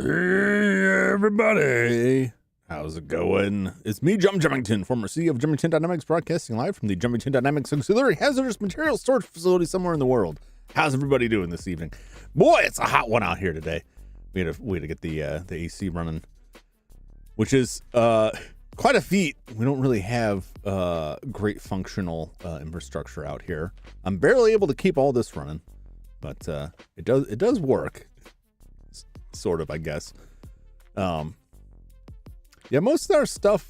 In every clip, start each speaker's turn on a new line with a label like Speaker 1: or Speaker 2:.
Speaker 1: Hey, everybody. How's it going? It's me, Jum Jumington, former CEO of Jumington Dynamics, broadcasting live from the Jumington Dynamics Auxiliary Hazardous Materials Storage Facility somewhere in the world. How's everybody doing this evening? Boy, it's a hot one out here today. We had to get the AC running, which is quite a feat. We don't really have great functional infrastructure out here. I'm barely able to keep all this running, but it does work. Sort of, I guess. Yeah, most of our stuff,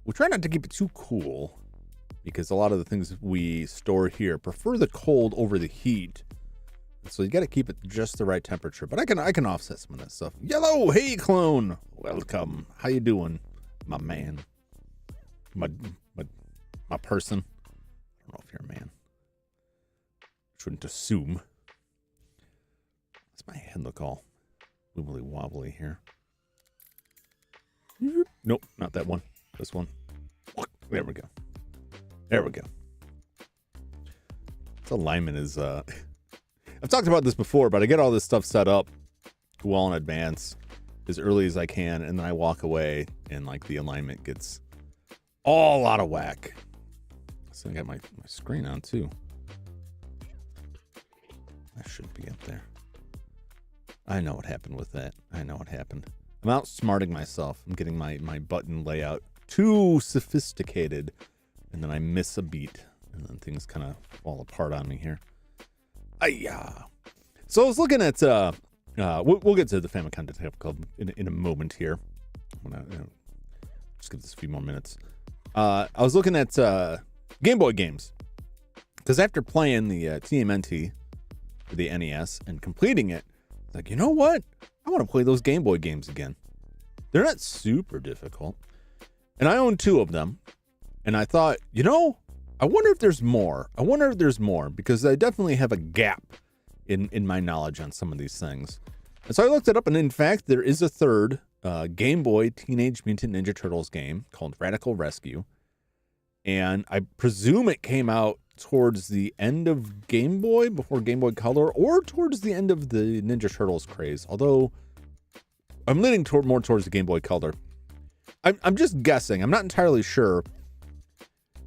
Speaker 1: we try not to keep it too cool because a lot of the things we store here prefer the cold over the heat. So you got to keep it just the right temperature. But I can offset some of that stuff. Yellow, hey clone, welcome. How you doing, my man? My person. I don't know if you're a man. Shouldn't assume. My head look all wibbly wobbly here. Nope, not that one. This one. There we go. There we go. This alignment is I've talked about this before, but I get all this stuff set up well in advance as early as I can, and then I walk away and like the alignment gets all out of whack. So I got my screen on too. That shouldn't be up there. I know what happened with that. I know what happened. I'm outsmarting myself. I'm getting my button layout too sophisticated, and then I miss a beat, and then things kind of fall apart on me here. So I was looking at, we'll get to the Famicom Detective Club in a moment here. I'm gonna just give this a few more minutes. I was looking at Game Boy games, because after playing the TMNT for the NES and completing it, like, you know what? I want to play those Game Boy games again. They're not super difficult. And I own two of them. And I thought, you know, I wonder if there's more. Because I definitely have a gap in my knowledge on some of these things. And so I looked it up, and in fact, there is a third Game Boy Teenage Mutant Ninja Turtles game called Radical Rescue. And I presume it came out towards the end of Game Boy, before Game Boy Color, or towards the end of the Ninja Turtles craze. Although I'm leaning more towards the Game Boy Color. I'm just guessing. I'm not entirely sure.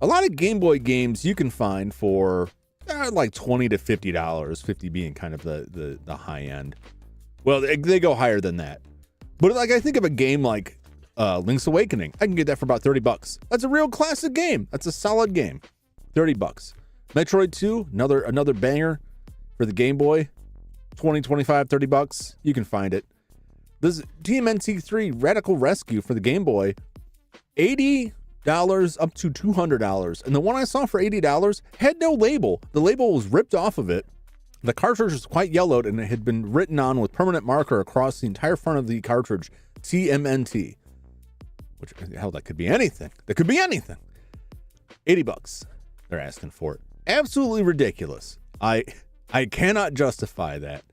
Speaker 1: A lot of Game Boy games you can find for like $20 to $50, 50 being kind of the high end. Well, they go higher than that. But like, I think of a game like Link's Awakening. I can get that for about $30. That's a real classic game. That's a solid game. $30. Metroid 2, another banger for the Game Boy. 20, 25, $30. You can find it. This TMNT 3 Radical Rescue for the Game Boy, $80 up to $200. And the one I saw for $80 had no label. The label was ripped off of it. The cartridge was quite yellowed, and it had been written on with permanent marker across the entire front of the cartridge, TMNT. Which, hell, that could be anything. That could be anything. $80. They're asking for it. Absolutely ridiculous. I cannot justify that.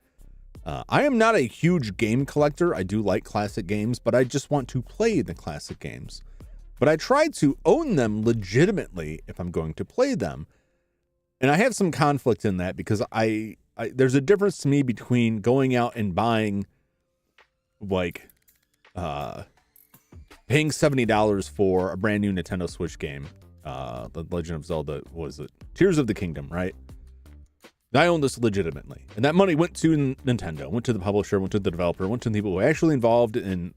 Speaker 1: I am not a huge game collector. I do like classic games, but I just want to play the classic games. But I try to own them legitimately if I'm going to play them. And I have some conflict in that because I there's a difference to me between going out and buying like paying $70 for a brand new Nintendo Switch game. The Legend of Zelda, was it Tears of the Kingdom, right? I own this legitimately, and that money went to Nintendo, went to the publisher, went to the developer, went to the people who are actually involved in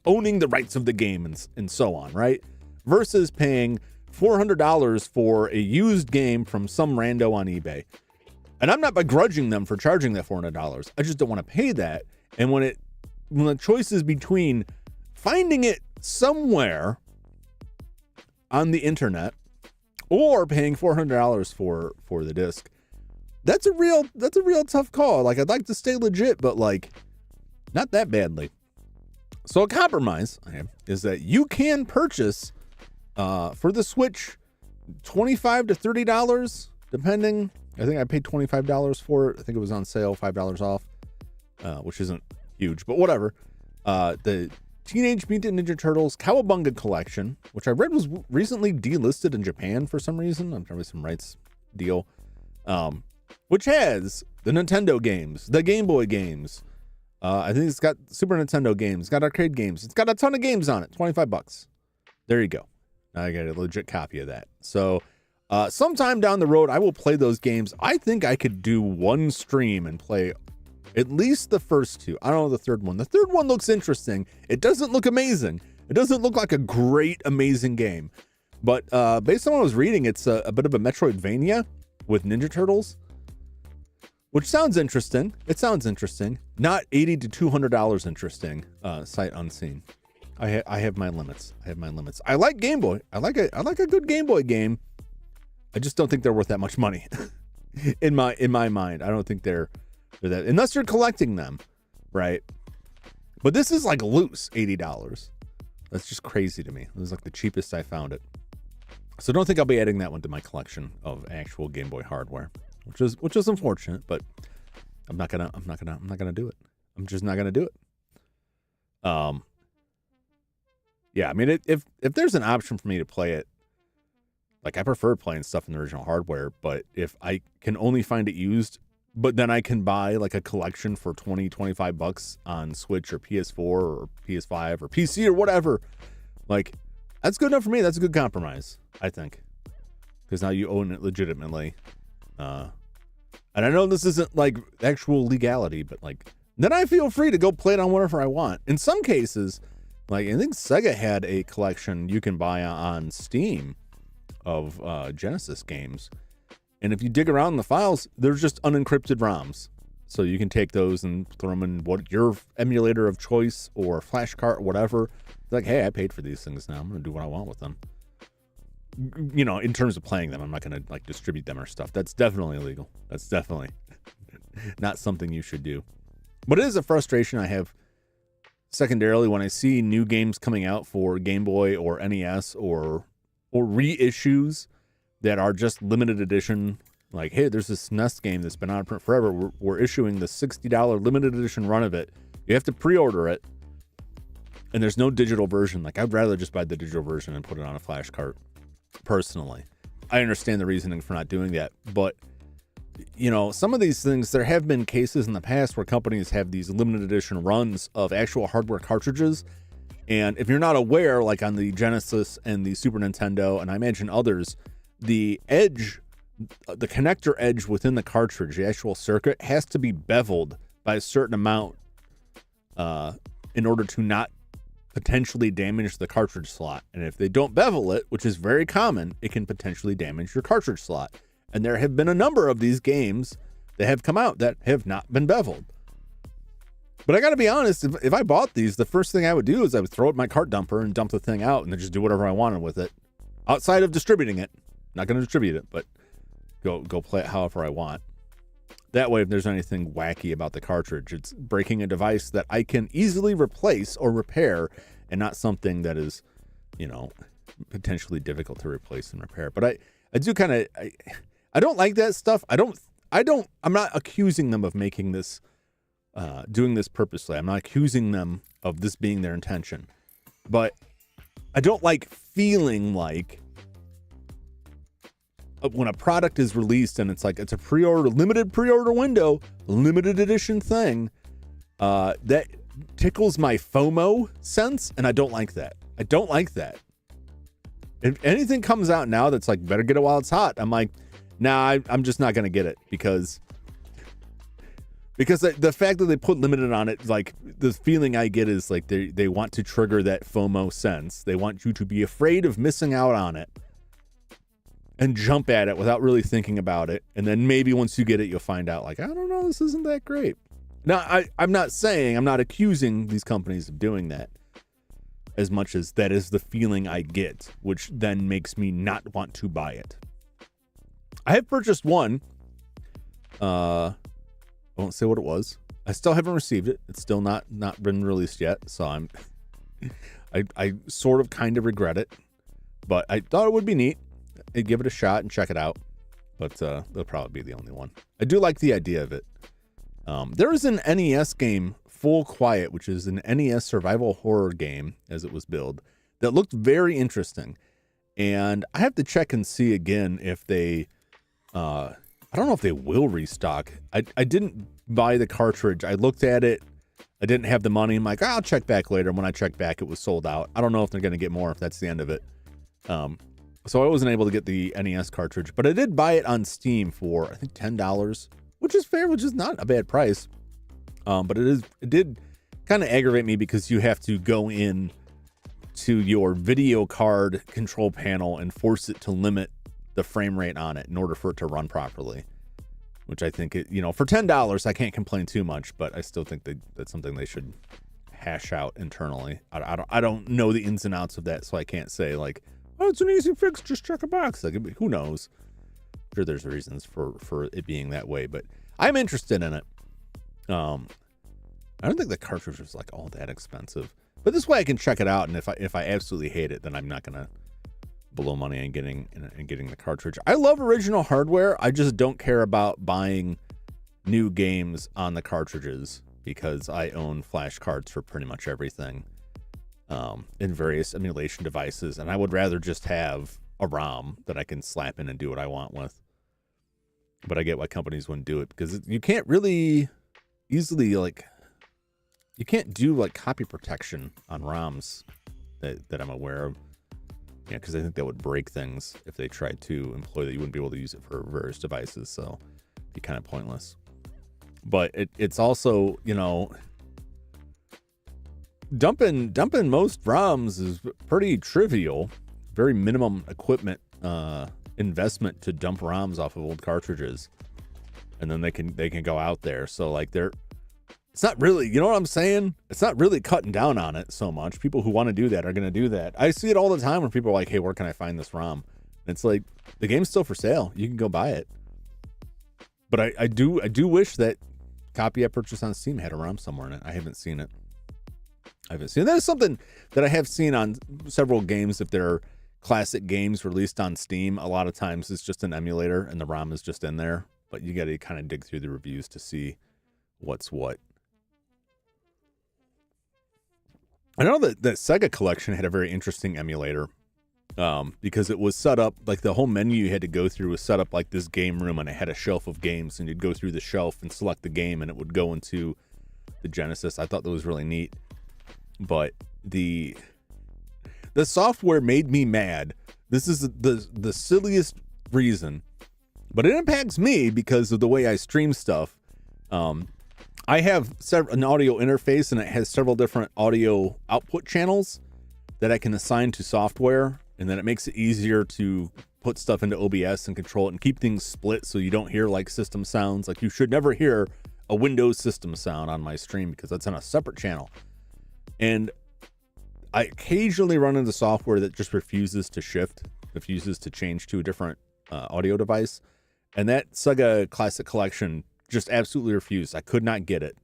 Speaker 1: owning the rights of the game and so on, right? Versus paying $400 for a used game from some rando on eBay. And I'm not begrudging them for charging that $400. I just don't want to pay that. And when the choice is between finding it somewhere on the internet or paying $400 for the disc, that's a real tough call. Like, I'd like to stay legit, but like not that badly. So a compromise is that you can purchase for the Switch $25 to $30 depending. I think I paid $25 for it. I think it was on sale, $5 off, which isn't huge, but whatever. The Teenage Mutant Ninja Turtles Cowabunga Collection, which I read was recently delisted in Japan for some reason. I'm probably some rights deal. Which has the Nintendo games, the Game Boy games, I think it's got Super Nintendo games. It's got arcade games. It's got a ton of games on it. $25. There you go. I got a legit copy of that. So sometime down the road, I will play those games. I think I could do one stream and play at least the first two. I don't know the third one. The third one looks interesting. It doesn't look amazing. It doesn't look like a great, amazing game. But based on what I was reading, it's a bit of a Metroidvania with Ninja Turtles, which sounds interesting. It sounds interesting. Not $80 to $200 interesting, sight unseen. I have my limits. I like Game Boy. I like a good Game Boy game. I just don't think they're worth that much money. in my mind, I don't think they're that, unless you're collecting them, right? But this is like loose $80. That's just crazy to me. It was like the cheapest I found it. So don't think I'll be adding that one to my collection of actual Game Boy hardware, which is unfortunate, but I'm not gonna do it. I'm just not gonna do it. Yeah, I mean, if there's an option for me to play it, like I prefer playing stuff in the original hardware, but if I can only find it used, but then I can buy like a collection for $20-$25 on Switch or PS4 or PS5 or PC or whatever, like that's good enough for me. That's a good compromise, I think, because now you own it legitimately. And I know this isn't like actual legality, but like then I feel free to go play it on whatever I want. In some cases, like I think Sega had a collection you can buy on Steam of Genesis games. And if you dig around in the files, there's just unencrypted ROMs. So you can take those and throw them in what your emulator of choice or flash cart or whatever. Like, hey, I paid for these things now. I'm going to do what I want with them. You know, in terms of playing them, I'm not going to like distribute them or stuff. That's definitely illegal. That's definitely not something you should do. But it is a frustration I have secondarily when I see new games coming out for Game Boy or NES or reissues that are just limited edition. Like, hey, there's this NES game that's been out of print forever. We're issuing the $60 limited edition run of it. You have to pre-order it, and there's no digital version. Like, I'd rather just buy the digital version and put it on a flash cart, personally. I understand the reasoning for not doing that, but, you know, some of these things, there have been cases in the past where companies have these limited edition runs of actual hardware cartridges, and if you're not aware, like on the Genesis and the Super Nintendo, and I imagine others, the edge, the connector edge within the cartridge, the actual circuit, has to be beveled by a certain amount in order to not potentially damage the cartridge slot. And if they don't bevel it, which is very common, it can potentially damage your cartridge slot. And there have been a number of these games that have come out that have not been beveled. But I got to be honest, if I bought these, the first thing I would do is I would throw it in my cart dumper and dump the thing out and then just do whatever I wanted with it outside of distributing it. Not going to distribute it, but go play it however I want. That way, if there's anything wacky about the cartridge, it's breaking a device that I can easily replace or repair, and not something that is, you know, potentially difficult to replace and repair. But I do kind of, I don't like that stuff. I'm not accusing them of making this, doing this purposely. I'm not accusing them of this being their intention. But I don't like feeling like when a product is released and it's like it's a pre-order, limited pre-order window, limited edition thing, that tickles my FOMO sense, and I don't like that. I don't like that. If anything comes out now that's like, better get it while it's hot, I'm like, nah, I'm just not gonna get it because the fact that they put limited on it, like the feeling I get is like they want to trigger that FOMO sense. They want you to be afraid of missing out on it and jump at it without really thinking about it. And then maybe once you get it, you'll find out like, I don't know, this isn't that great. Now, I'm not accusing these companies of doing that as much as that is the feeling I get, which then makes me not want to buy it. I have purchased one. I won't say what it was. I still haven't received it. It's still not been released yet. So I sort of kind of regret it, but I thought it would be neat. I'd give it a shot and check it out, but they'll probably be the only one. I do like the idea of it. There is an NES game, Full Quiet, which is an NES survival horror game, as it was billed, that looked very interesting. And I have to check and see again if they, I don't know if they will restock. I didn't buy the cartridge. I looked at it I didn't have the money. I'm like, I'll check back later. And when I checked back, it was sold out. I don't know if they're going to get more, if that's the end of it. So I wasn't able to get the NES cartridge, but I did buy it on Steam for, I think, $10, which is fair, which is not a bad price. But it did kind of aggravate me because you have to go in to your video card control panel and force it to limit the frame rate on it in order for it to run properly, which I think, for $10, I can't complain too much, but I still think that's something they should hash out internally. I don't know the ins and outs of that, so I can't say like, oh, it's an easy fix, just check a box. Like, who knows? I'm sure there's reasons for it being that way, but I'm interested in it. I don't think the cartridge was like all that expensive, but this way I can check it out, and if I absolutely hate it, then I'm not gonna blow money on getting the cartridge. I love original hardware. I just don't care about buying new games on the cartridges because I own flash cards for pretty much everything in various emulation devices, and I would rather just have a ROM that I can slap in and do what I want with. But I get why companies wouldn't do it, because you can't really easily, like, you can't do like copy protection on ROMs that I'm aware of. Yeah, because I think that would break things if they tried to employ that. You wouldn't be able to use it for various devices, so it'd be kind of pointless. But it's also, dumping most ROMs is pretty trivial. Very minimum equipment investment to dump ROMs off of old cartridges, and then they can go out there. So like it's not really, you know what I'm saying? It's not really cutting down on it so much. People who want to do that are going to do that. I see it all the time when people are like, hey, where can I find this ROM? And it's like, the game's still for sale. You can go buy it. But I do wish that copy I purchased on Steam had a ROM somewhere in it. I haven't seen it. That is something that I have seen on several games. If they're classic games released on Steam, a lot of times it's just an emulator and the ROM is just in there. But you got to kind of dig through the reviews to see what's what. I know that Sega Collection had a very interesting emulator because it was set up, like the whole menu you had to go through was set up like this game room, and it had a shelf of games, and you'd go through the shelf and select the game, and it would go into the Genesis. I thought that was really neat. But the software made me mad. This is the silliest reason, but it impacts me because of the way I stream stuff. I have an audio interface, and it has several different audio output channels that I can assign to software, and then it makes it easier to put stuff into OBS and control it and keep things split so you don't hear like system sounds. Like, you should never hear a Windows system sound on my stream because that's on a separate channel. And I occasionally run into software that just refuses to change to a different audio device. And that Sega Classic Collection just absolutely refused. I could not get it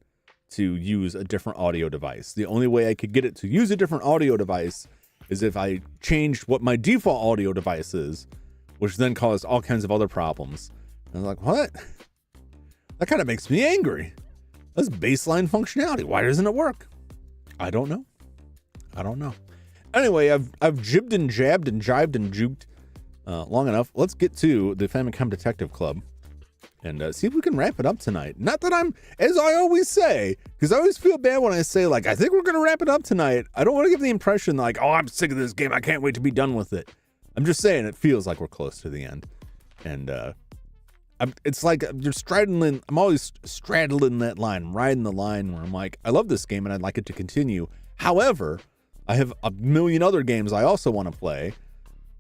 Speaker 1: to use a different audio device. The only way I could get it to use a different audio device is if I changed what my default audio device is, which then caused all kinds of other problems. And I was like, what? That kind of makes me angry. That's baseline functionality. Why doesn't it work? I don't know. Anyway, I've jibbed and jabbed and jived and juked long enough. Let's get to the Famicom Detective Club and see if we can wrap it up tonight. Not that I'm, as I always say, because I always feel bad when I say, like, I think we're going to wrap it up tonight. I don't want to give the impression like, oh, I'm sick of this game. I can't wait to be done with it. I'm just saying it feels like we're close to the end. And it's like you're straddling, I'm always straddling that line, riding the line where I'm like, I love this game and I'd like it to continue. However, I have a million other games I also want to play.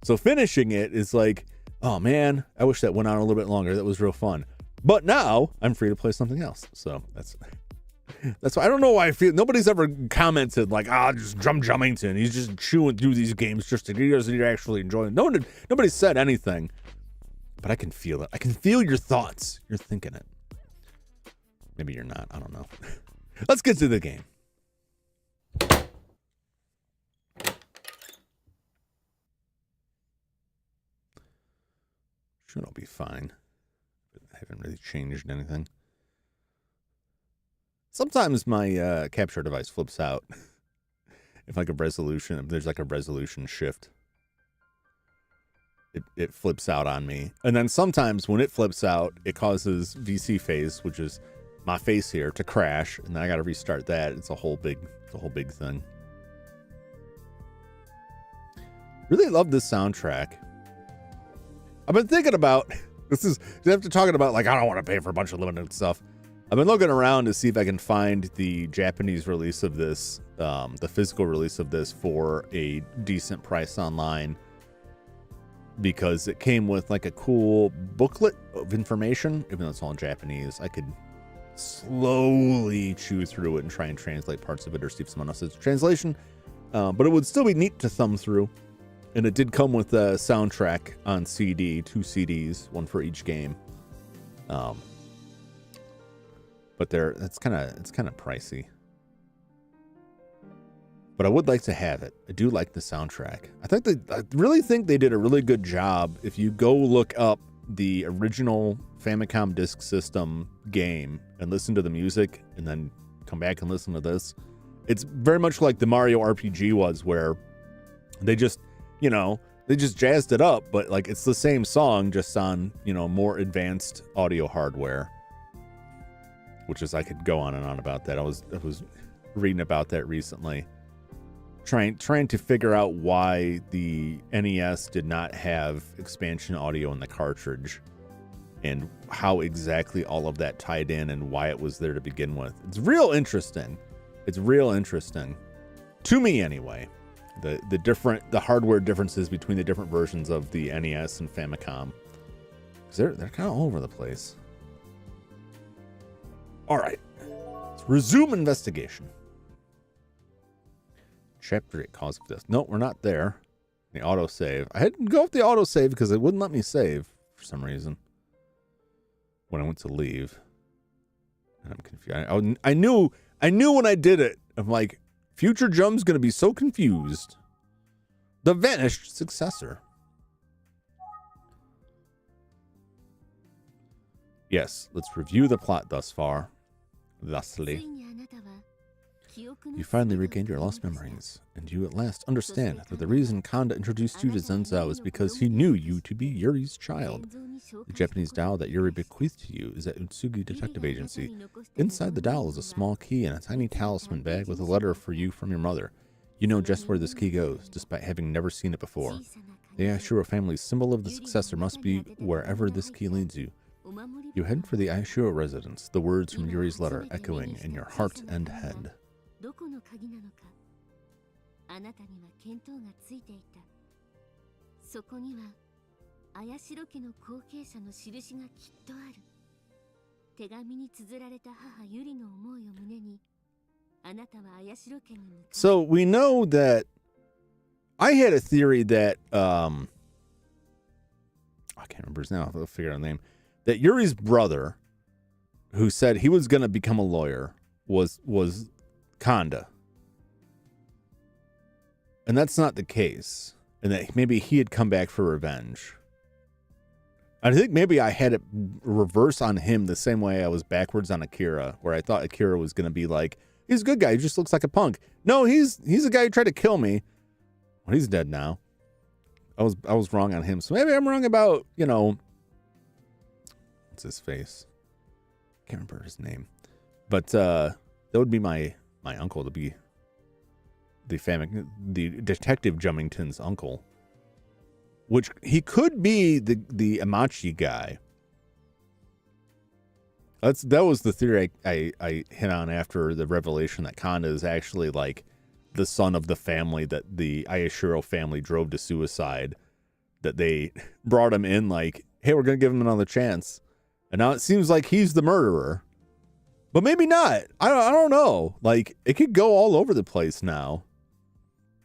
Speaker 1: So finishing it is like, oh man, I wish that went on a little bit longer. That was real fun. But now I'm free to play something else. So that's why I don't know why I feel nobody's ever commented like, just Jum Jumington. He's just chewing through these games just to he doesn't actually enjoy it. Nobody said anything, but I can feel it. I can feel your thoughts. You're thinking it. Maybe you're not. I don't know. Let's get to the game. Should all be fine. I haven't really changed anything. Sometimes my capture device flips out. If there's like a resolution shift, it flips out on me. And then sometimes when it flips out, it causes VC phase, which is my face here to crash, and then I got to restart that. It's a whole big thing. Really love this soundtrack. I've been thinking about this is after talking about like I don't want to pay for a bunch of limited stuff. I've been looking around to see if I can find the Japanese release of this, the physical release of this for a decent price online, because it came with like a cool booklet of information. Even though it's all in Japanese, I could slowly chew through it and try and translate parts of it or see if someone else has a translation. But it would still be neat to thumb through. And it did come with a soundtrack on CD, 2 CDs, one for each game. But it's kind of pricey. But I would like to have it. I do like the soundtrack. I really think they did a really good job. If you go look up the original Famicom Disk System game and listen to the music and then come back and listen to this, it's very much like the Mario RPG was, where they just jazzed it up, but like it's the same song just on, more advanced audio hardware, which is, I could go on and on about that. I was reading about that recently, trying to figure out why the NES did not have expansion audio in the cartridge and how exactly all of that tied in and why it was there to begin with. It's real interesting. To me anyway. The hardware differences between the different versions of the NES and Famicom, because they're kind of all over the place. All right, let's resume investigation. Chapter 8, cause of death. No, we're not there. The autosave. I had to go with the autosave because it wouldn't let me save for some reason when I went to leave, and I'm confused. I knew when I did it. I'm like, future Jum's going to be so confused. The vanished successor. Yes, let's review the plot thus far. Thusly. You finally regained your lost memories, and you at last understand that the reason Kanda introduced you to Zenzao is because he knew you to be Yuri's child. The Japanese doll that Yuri bequeathed to you is at Utsugi Detective Agency. Inside the doll is a small key and a tiny talisman bag with a letter for you from your mother. You know just where this key goes, despite having never seen it before. The Ayashiro family's symbol of the successor must be wherever this key leads you. You head for the Ayashiro residence, the words from Yuri's letter echoing in your heart and head. So we know that I had a theory that I can't remember his name. I'll figure out the name. That Yuri's brother, who said he was going to become a lawyer, was Kanda. And that's not the case. And that maybe he had come back for revenge. I think maybe I had it reverse on him the same way I was backwards on Akira, where I thought Akira was going to be like, he's a good guy, he just looks like a punk. No, he's a guy who tried to kill me. Well, he's dead now. I was wrong on him. So maybe I'm wrong about, what's his face? Can't remember his name. But that would be my uncle, to be the Detective Jumington's uncle. Which he could be the Amachi guy. That was the theory I hit on after the revelation that Kanda is actually like the son of the family that the Ayashiro family drove to suicide. That they brought him in like, hey, we're going to give him another chance. And now it seems like he's the murderer. But maybe not. I don't know. Like, it could go all over the place now.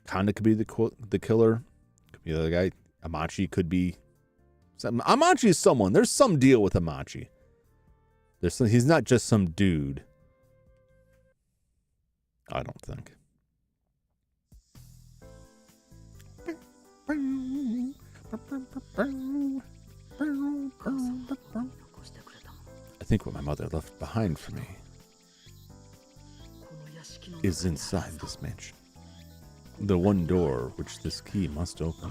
Speaker 1: Kanda could be the killer. Could be the other guy. Amachi could be. Amachi is someone. There's some deal with Amachi. He's not just some dude. I don't think. I think what my mother left behind for me is inside this mansion. The one door which this key must open.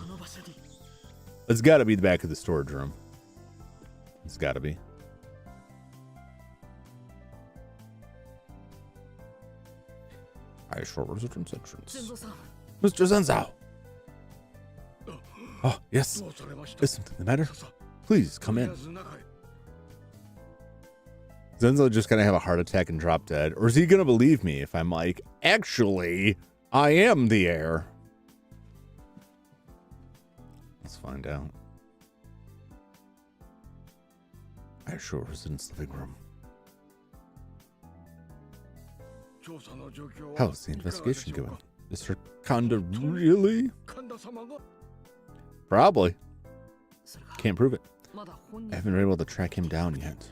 Speaker 1: It's got to be the back of the storage room. It's got to be. Ayashiro residence entrance. Mr. Zenzao. Oh, yes. Is something the matter? Please, come in. Zenzo just gonna have a heart attack and drop dead? Or is he gonna believe me if I'm like, actually, I am the heir? Let's find out. Ayashiro residence living room. How's the investigation going? Is her Kanda really? Probably. Can't prove it. I haven't been able to track him down yet.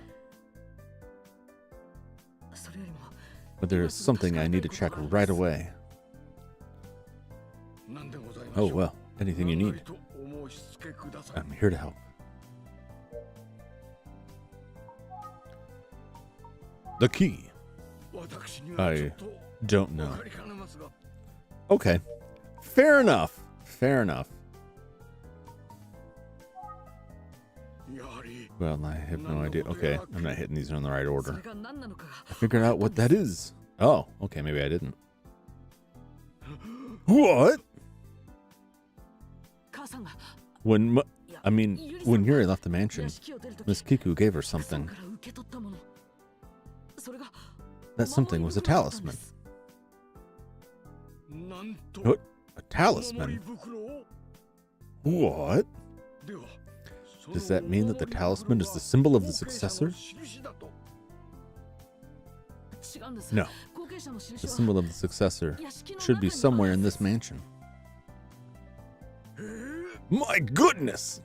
Speaker 1: But there is something I need to check right away. Oh, well, anything you need. I'm here to help. The key. I don't know. Okay. Fair enough. Fair enough. Well, I have no idea. Okay, I'm not hitting these in the right order. I figured out what that is. Oh, okay, maybe I didn't. What? When Yuri left the mansion, Miss Kiku gave her something. That something was a talisman. What? A talisman? What? Does that mean that the talisman is the symbol of the successor? No. The symbol of the successor should be somewhere in this mansion. My goodness!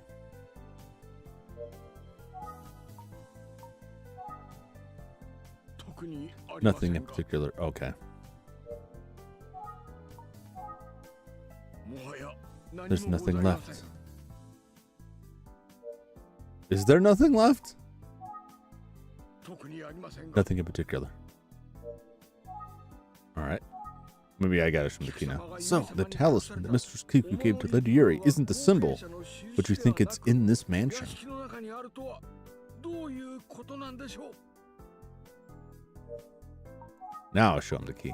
Speaker 1: Nothing in particular. Okay. There's nothing left. Is there nothing left? Nothing in particular. Alright. Maybe I got it from the key now. So, the talisman that Mistress Kiku gave to Lady Yuri isn't the symbol, but you think it's in this mansion. Now I'll show him the key.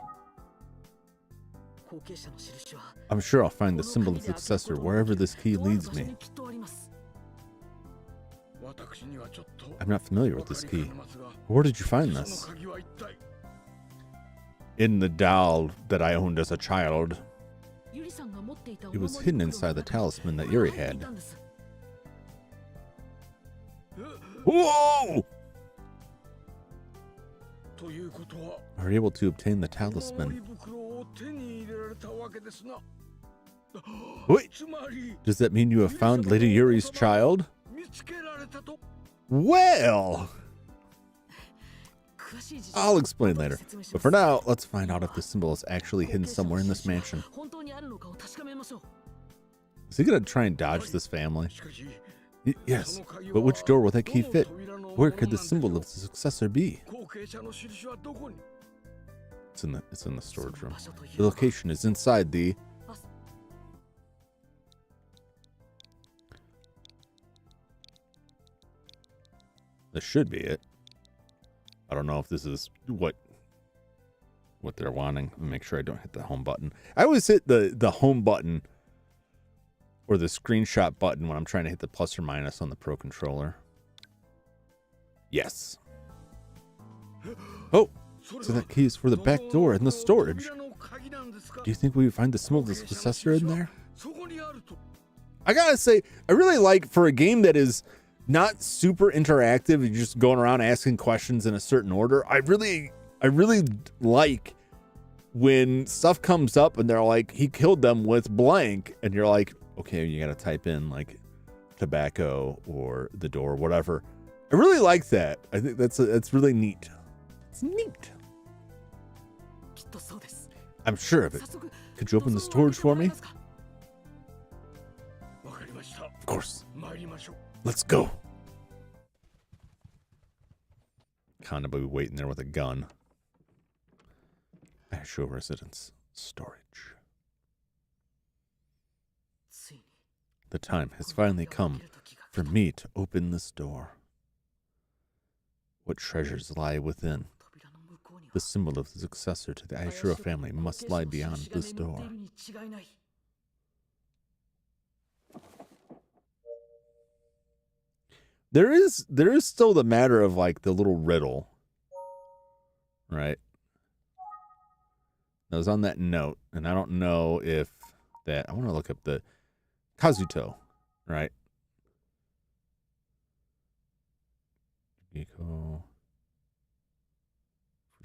Speaker 1: I'm sure I'll find the symbol of the successor wherever this key leads me. I'm not familiar with this key. Where did you find this? In the doll that I owned as a child. It was hidden inside the talisman that Yuri had. Whoa! Are you able to obtain the talisman? Wait! Does that mean you have found Lady Yuri's child? Well! I'll explain later. But for now, let's find out if the symbol is actually hidden somewhere in this mansion. Is he going to try and dodge this family? Yes, but which door will that key fit? Where could the symbol of the successor be? It's in the storage room. The location is inside the... This should be it. I don't know if this is what they're wanting. Let me make sure I don't hit the home button. I always hit the home button or the screenshot button when I'm trying to hit the plus or minus on the Pro Controller. Yes. Oh, so that key is for the back door in the storage. Do you think we would find the symbol of the successor in there? I gotta say, I really like, for a game that is not super interactive, you're just going around asking questions in a certain order. I really like when stuff comes up and they're like, he killed them with blank, and you're like, okay, you gotta type in like tobacco or the door, whatever. I really like that. I think that's really neat. It's neat. I'm sure of it. Could you open the storage for me? Of course. Let's go. Kind of be waiting there with a gun. Ayashiro residence storage. The time has finally come for me to open this door. What treasures lie within? The symbol of the successor to the Ayashiro family must lie beyond this door. There is still the matter of like the little riddle, right? That was on that note, and I don't know if that. I want to look up the Kazuto, right?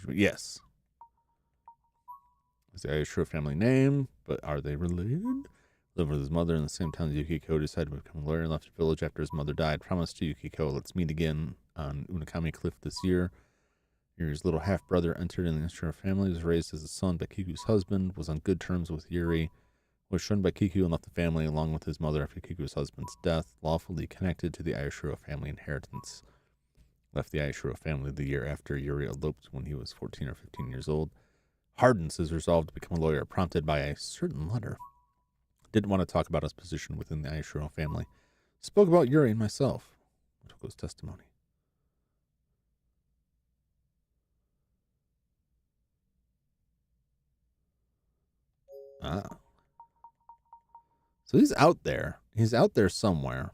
Speaker 1: Yes. It's the Ayashiro family name, but are they related? Lived with his mother in the same town as Yukiko, decided to become a lawyer and left the village after his mother died. Promised to Yukiko, let's meet again on Unakami Cliff this year. Yuri's little half-brother entered in the Ayashiro family, was raised as a son by Kiku's husband, was on good terms with Yuri, was shunned by Kiku and left the family along with his mother after Kiku's husband's death, lawfully connected to the Ayashiro family inheritance. Left the Ayashiro family the year after Yuri eloped when he was 14 or 15 years old. Hardens his resolve to become a lawyer, prompted by a certain letter. Didn't want to talk about his position within the Ayashiro family. Spoke about Yuri and myself. Otoko's testimony. Ah. So he's out there. He's out there somewhere.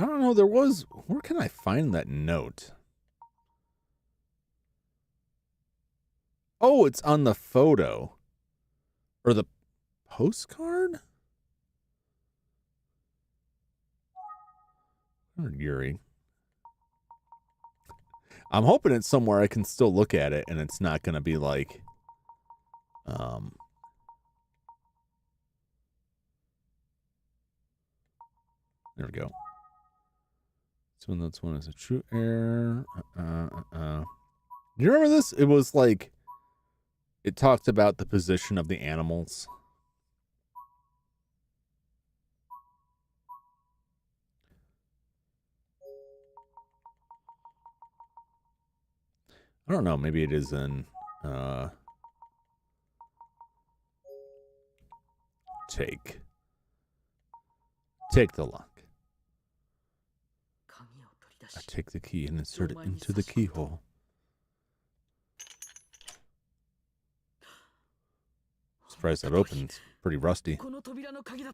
Speaker 1: I don't know. There was... Where can I find that note? Oh, it's on the photo. Or the postcard? Or Yuri. I'm hoping it's somewhere I can still look at it and it's not going to be like... There we go. So that's one is a true heir. Do you remember this? It was like... It talked about the position of the animals. I don't know. Maybe it is in... Take the lock. I take the key and insert it into the keyhole. Surprised that opens. Pretty rusty.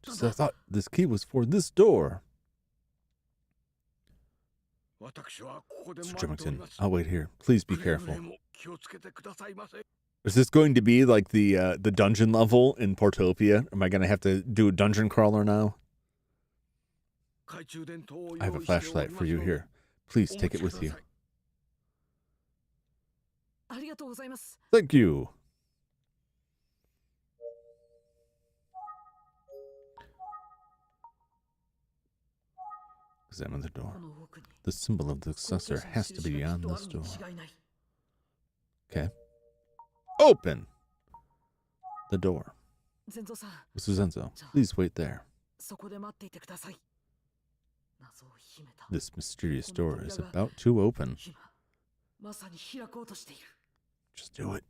Speaker 1: Just I thought this key was for this door. Mr. Jumington, I'll wait here. Please be careful. Is this going to be like the dungeon level in Portopia? Am I going to have to do a dungeon crawler now? I have a flashlight for you here. Please take it with you. Thank you. Examine the door. The symbol of the successor has to be beyond this door. Okay. Open the door. Mr. Zenzo, please wait there. This mysterious door is about to open. Just do it.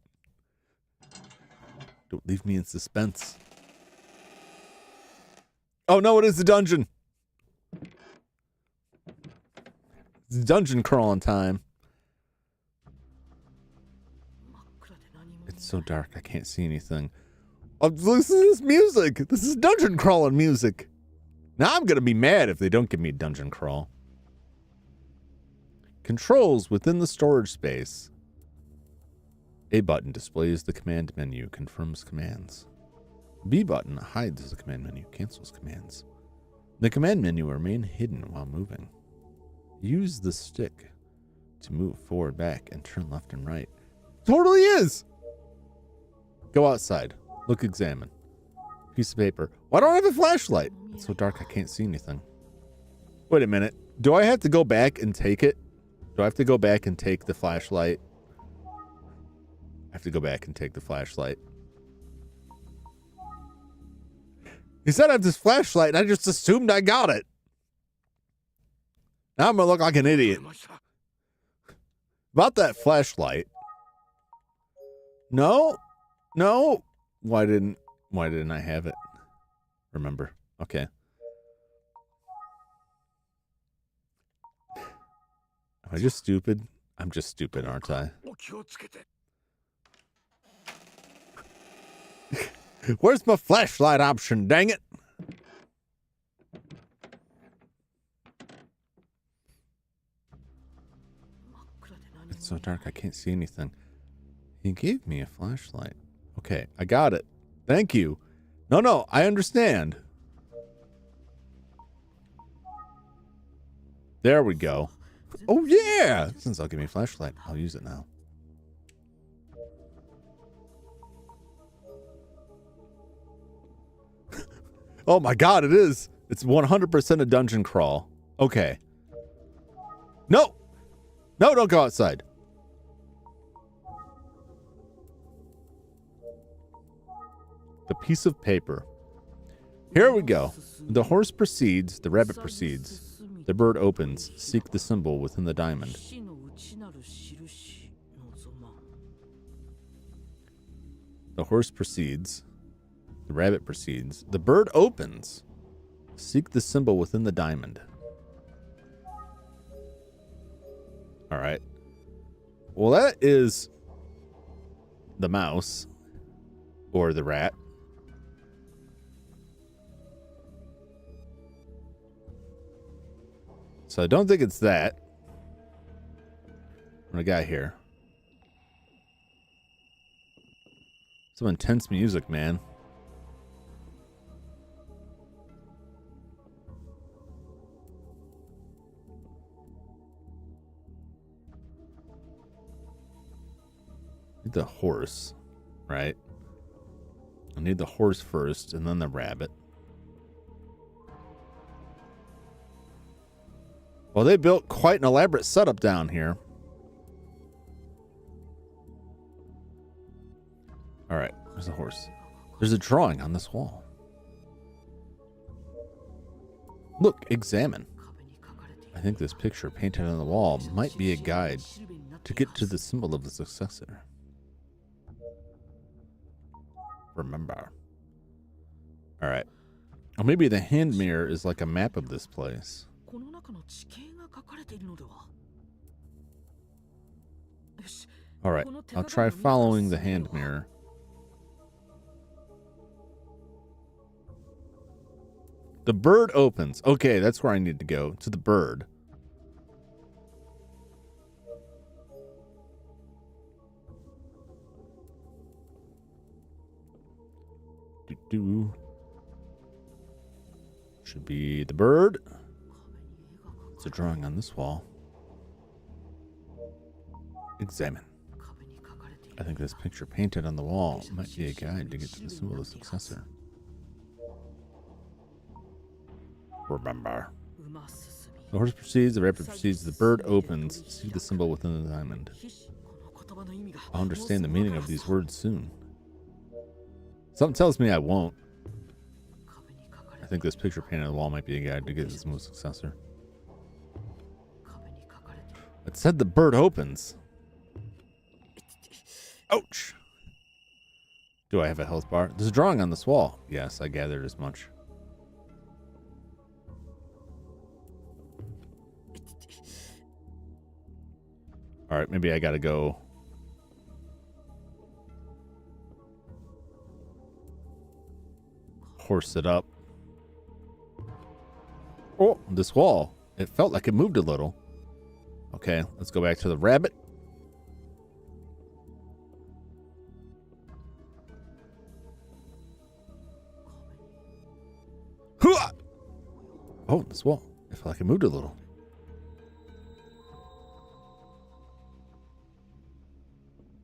Speaker 1: Don't leave me in suspense. Oh no, it is the dungeon. It's dungeon crawling time. It's so dark, I can't see anything. Oh, listen to this music. This is dungeon crawling music. Now I'm going to be mad if they don't give me dungeon crawl. Controls within the storage space. A button displays the command menu, confirms commands. B button hides the command menu, cancels commands. The command menu will remain hidden while moving. Use the stick to move forward, back, and turn left and right. Totally is! Go outside. Look, examine. Piece of paper. Why don't I have a flashlight? It's so dark I can't see anything. Wait a minute. Do I have to go back and take it? Do I have to go back and take the flashlight? I have to go back and take the flashlight. He said I have this flashlight and I just assumed I got it. Now I'm going to look like an idiot. About that flashlight. No. No. Why didn't I have it? Remember. Okay. Am I just stupid? I'm just stupid, aren't I? Where's my flashlight option? Dang it! It's so dark I can't see anything. He gave me a flashlight. Okay, I got it. Thank you. No, I understand. There we go. Oh yeah! Since I'll give me a flashlight, I'll use it now. Oh my god, it is! It's 100% a dungeon crawl. Okay. No! No, don't go outside. The piece of paper. Here we go. The horse proceeds, the rabbit proceeds. The bird opens. Seek the symbol within the diamond. The horse proceeds. The rabbit proceeds. The bird opens. Seek the symbol within the diamond. All right. Well, that is the mouse or the rat. So I don't think it's that. What I got here? Some intense music, man. Need the horse, right? I need the horse first, and then the rabbit. Well, they built quite an elaborate setup down here. All right, there's the horse. There's a drawing on this wall. Look, examine. I think this picture painted on the wall might be a guide to get to the symbol of the successor. Remember. All right. Or maybe the hand mirror is like a map of this place. All right. I'll try following the hand mirror. The bird opens. Okay, that's where I need to go. To the bird. Should be the bird. It's a drawing on this wall. Examine. I think this picture painted on the wall might be a guide to get to the symbol of the successor. Remember. The horse proceeds, the rabbit proceeds, the bird opens. See the symbol within the diamond. I'll understand the meaning of these words soon. Something tells me I won't. I think this picture painted on the wall might be a guide to get to the symbol of the successor. It said the bird opens. Ouch. Do I have a health bar? There's a drawing on this wall. Yes, I gathered as much. All right, maybe I gotta go. Horse it up. Oh, this wall. It felt like it moved a little. Okay, let's go back to the rabbit. Oh, this wall. It felt like it moved a little.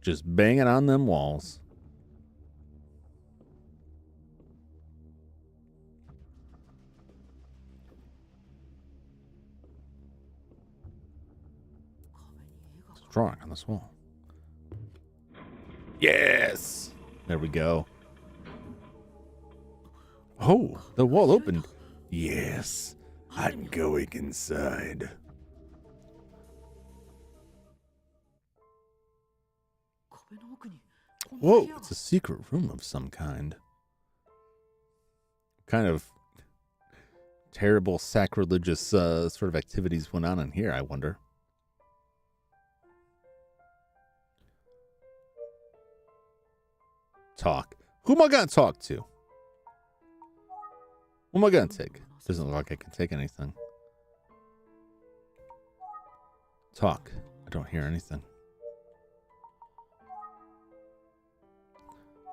Speaker 1: Just banging on them walls. It's a drawing on this wall. Yes! There we go. Oh, the wall opened. Yes, I'm going inside. Whoa, it's a secret room of some kind. Kind of terrible sacrilegious sort of activities went on in here, I wonder. talk. Who am I gonna talk to? Who am I gonna take? Doesn't look like I can take anything. Talk. I don't hear anything.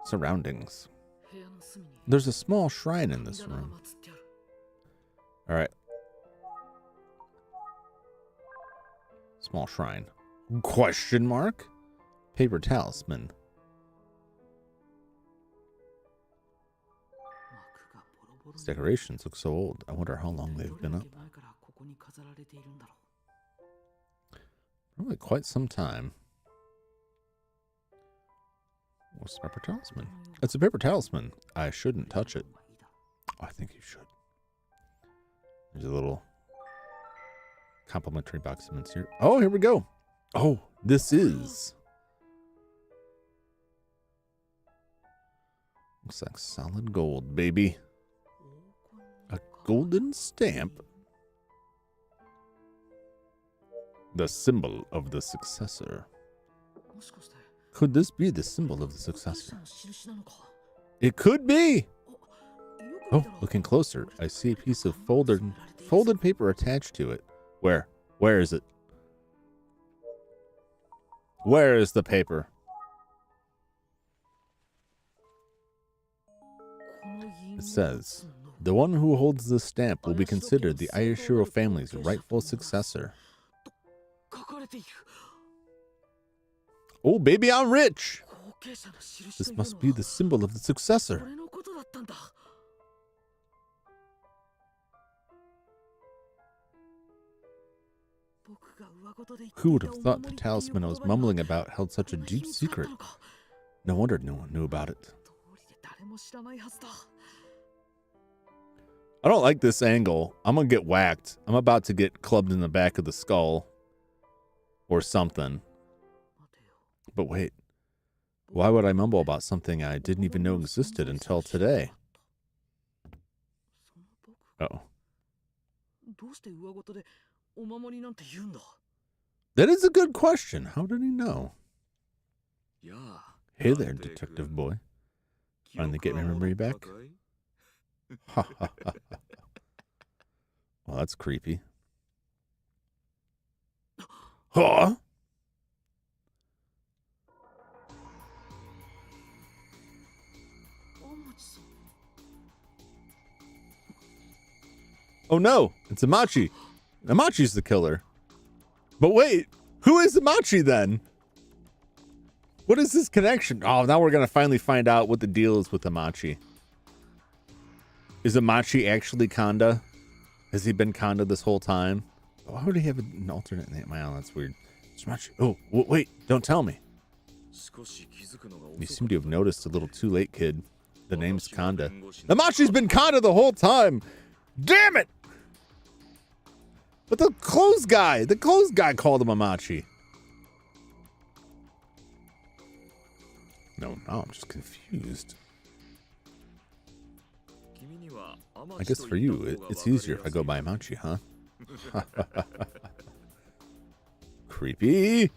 Speaker 1: Surroundings. There's a small shrine in this room. All right. Small shrine. Question mark? Paper talisman. These decorations look so old. I wonder how long they've been up. Probably quite some time. What's the paper talisman? It's a paper talisman. I shouldn't touch it. Oh, I think you should. There's a little complimentary box of mints here. Oh, here we go. Oh, this is. Looks like solid gold, baby. A golden stamp. The symbol of the successor. Could this be the symbol of the successor? It could be. Oh, looking closer, I see a piece of folded paper attached to it. Where? Where is it? Where is the paper? It says, the one who holds this stamp will be considered the Ayashiro family's rightful successor. Oh, baby, I'm rich. This must be the symbol of the successor. Who would have thought the talisman I was mumbling about held such a deep secret? No wonder no one knew about it. I don't like this angle. I'm gonna get whacked. I'm about to get clubbed in the back of the skull. Or something. But wait. Why would I mumble about something I didn't even know existed until today? Uh-oh. That is a good question. How did he know? Hey there, detective boy. Finally get my memory back? Ha ha ha. Well, that's creepy. Huh? Oh no, it's Amachi. Amachi's the killer. But wait, who is Amachi then? What is this connection? Oh, now we're going to finally find out what the deal is with Amachi. Is Amachi actually Kanda? Has he been Kanda this whole time? Why would he have an alternate name? Wow, that's weird. It's Amachi. Oh, wait, don't tell me. You seem to have noticed a little too late, kid. The name's Kanda. Amachi's been Kanda the whole time. Damn it! But the clothes guy called him Amachi. No, I'm just confused. I guess for you, it's easier if I go by Amachi, huh? Creepy.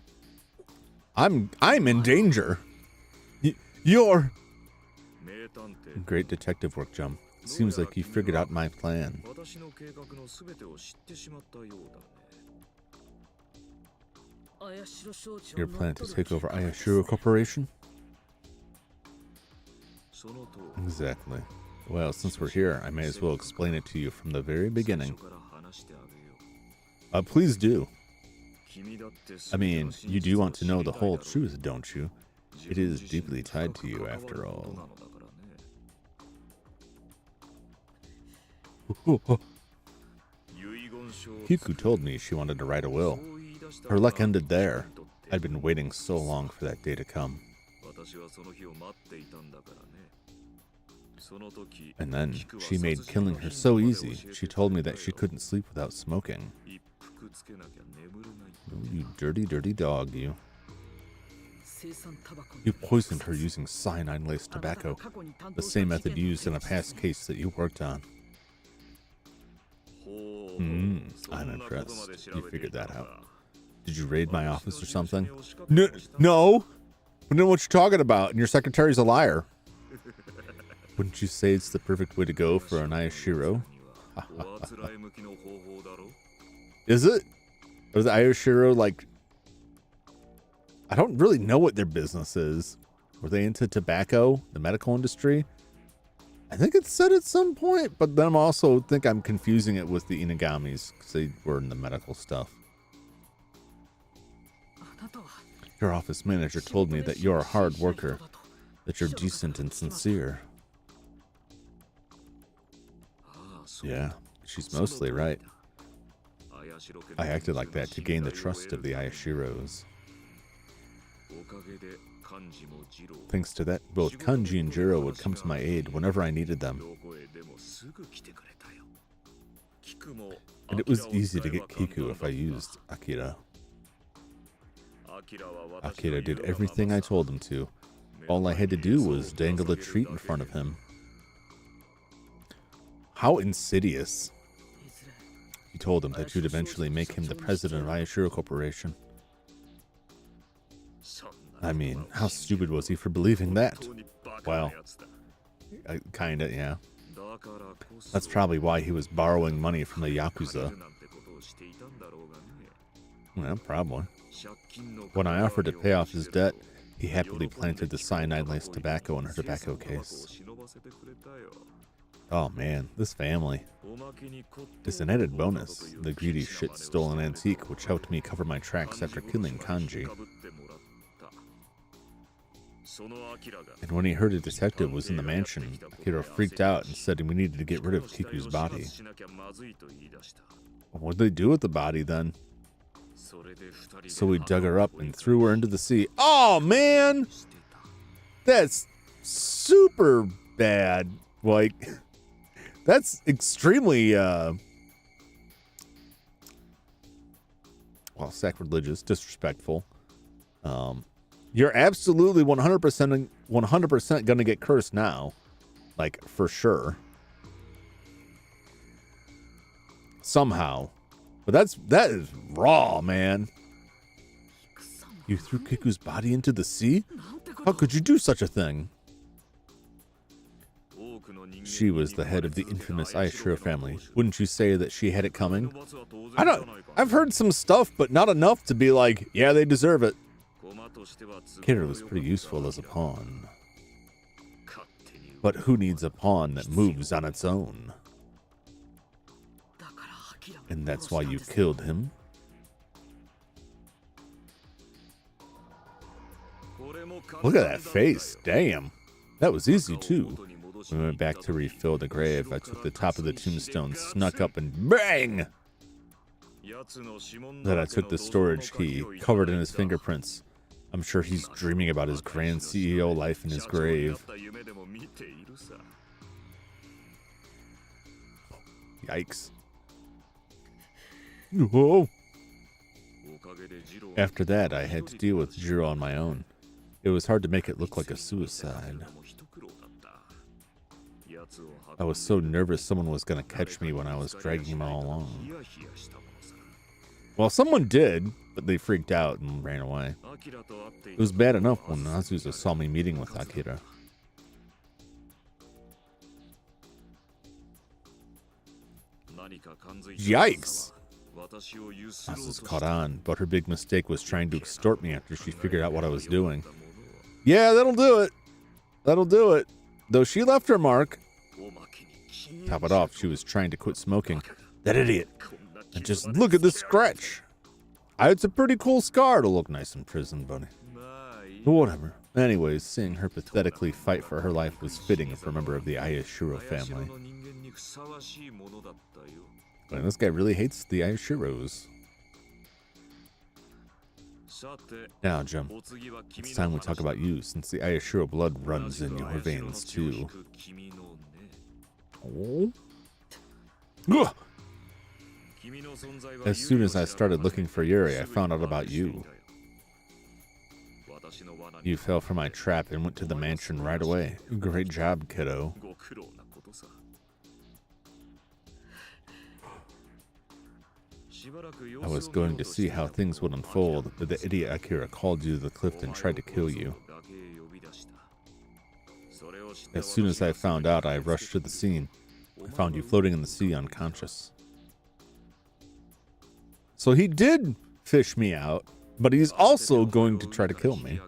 Speaker 1: I'm in danger. You're great detective work, Jum. Seems like you figured out my plan. Your plan to take over Ayashiro Corporation? Exactly. Well, since we're here, I may as well explain it to you from the very beginning. Please do. I mean, you do want to know the whole truth, don't you? It is deeply tied to you, after all. Hiku told me she wanted to write a will. Her luck ended there. I'd been waiting so long for that day to come. And then she made killing her so easy, she told me that she couldn't sleep without smoking. Oh, you dirty, dirty dog, you. You poisoned her using cyanide-laced tobacco, the same method used in a past case that you worked on. I'm impressed. You figured that out. Did you raid my office or something? No. I don't know what you're talking about, and your secretary's a liar. Wouldn't you say it's the perfect way to go for an Ayashiro? Is it? Or the Ayashiro, like, I don't really know what their business is. Were they into tobacco, the medical industry? I think it's said at some point, but then I also think I'm confusing it with the Inagamis because they were in the medical stuff. Your office manager told me that you're a hard worker, that you're decent and sincere. Yeah, she's mostly right. I acted like that to gain the trust of the Ayashiros. Thanks to that, both Kanji and Jiro would come to my aid whenever I needed them. And it was easy to get Kiku if I used Akira. Akira did everything I told him to. All I had to do was dangle a treat in front of him. How insidious. You told him that you'd eventually make him the president of Ayashiro Corporation. I mean, how stupid was he for believing that? Well, kinda, yeah. That's probably why he was borrowing money from the Yakuza. Well, probably. When I offered to pay off his debt, he happily planted the cyanide-laced tobacco in her tobacco case. Oh man, this family. It's an added bonus. The greedy shit stole an antique which helped me cover my tracks after killing Kanji. And when he heard a detective was in the mansion, Akira freaked out and said we needed to get rid of Kiku's body. What did they do with the body then? So we dug her up and threw her into the sea. Oh man! That's super bad. Like, that's extremely, well, sacrilegious, disrespectful. You're absolutely 100% gonna get cursed now. Like, for sure. Somehow. But that is raw, man. You threw Kiku's body into the sea? How could you do such a thing? She was the head of the infamous Ayashiro family. Wouldn't you say that she had it coming? I've heard some stuff, but not enough to be like, yeah, they deserve it. Kira was pretty useful as a pawn. But who needs a pawn that moves on its own? And that's why you killed him? Look at that face. Damn. That was easy, too. We went back to refill the grave. I took the top of the tombstone, snuck up, and bang! Then I took the storage key, covered in his fingerprints. I'm sure he's dreaming about his grand CEO life in his grave. Yikes. Whoa. After that, I had to deal with Jiro on my own. It was hard to make it look like a suicide. I was so nervous someone was going to catch me when I was dragging him all along. Well, someone did, but they freaked out and ran away. It was bad enough when Azusa saw me meeting with Akira. Yikes! Azusa caught on, but her big mistake was trying to extort me after she figured out what I was doing. Yeah, that'll do it. That'll do it. Though she left her mark. Top it off, she was trying to quit smoking. That idiot. And just look at this scratch. It's a pretty cool scar to look nice in prison, buddy. But whatever. Anyways, seeing her pathetically fight for her life was fitting for a member of the Ayashiro family. And this guy really hates the Ayashiros. Now, Jum, it's time we talk about you, since the Ayashiro blood runs in your veins, too. Oh. Ugh. As soon as I started looking for Yuri, I found out about you. You fell for my trap and went to the mansion right away. Great job, kiddo. I was going to see how things would unfold, but the idiot Akira called you to the cliff and tried to kill you. As soon as I found out, I rushed to the scene. I found you floating in the sea unconscious. So he did fish me out, but he's also going to try to kill me.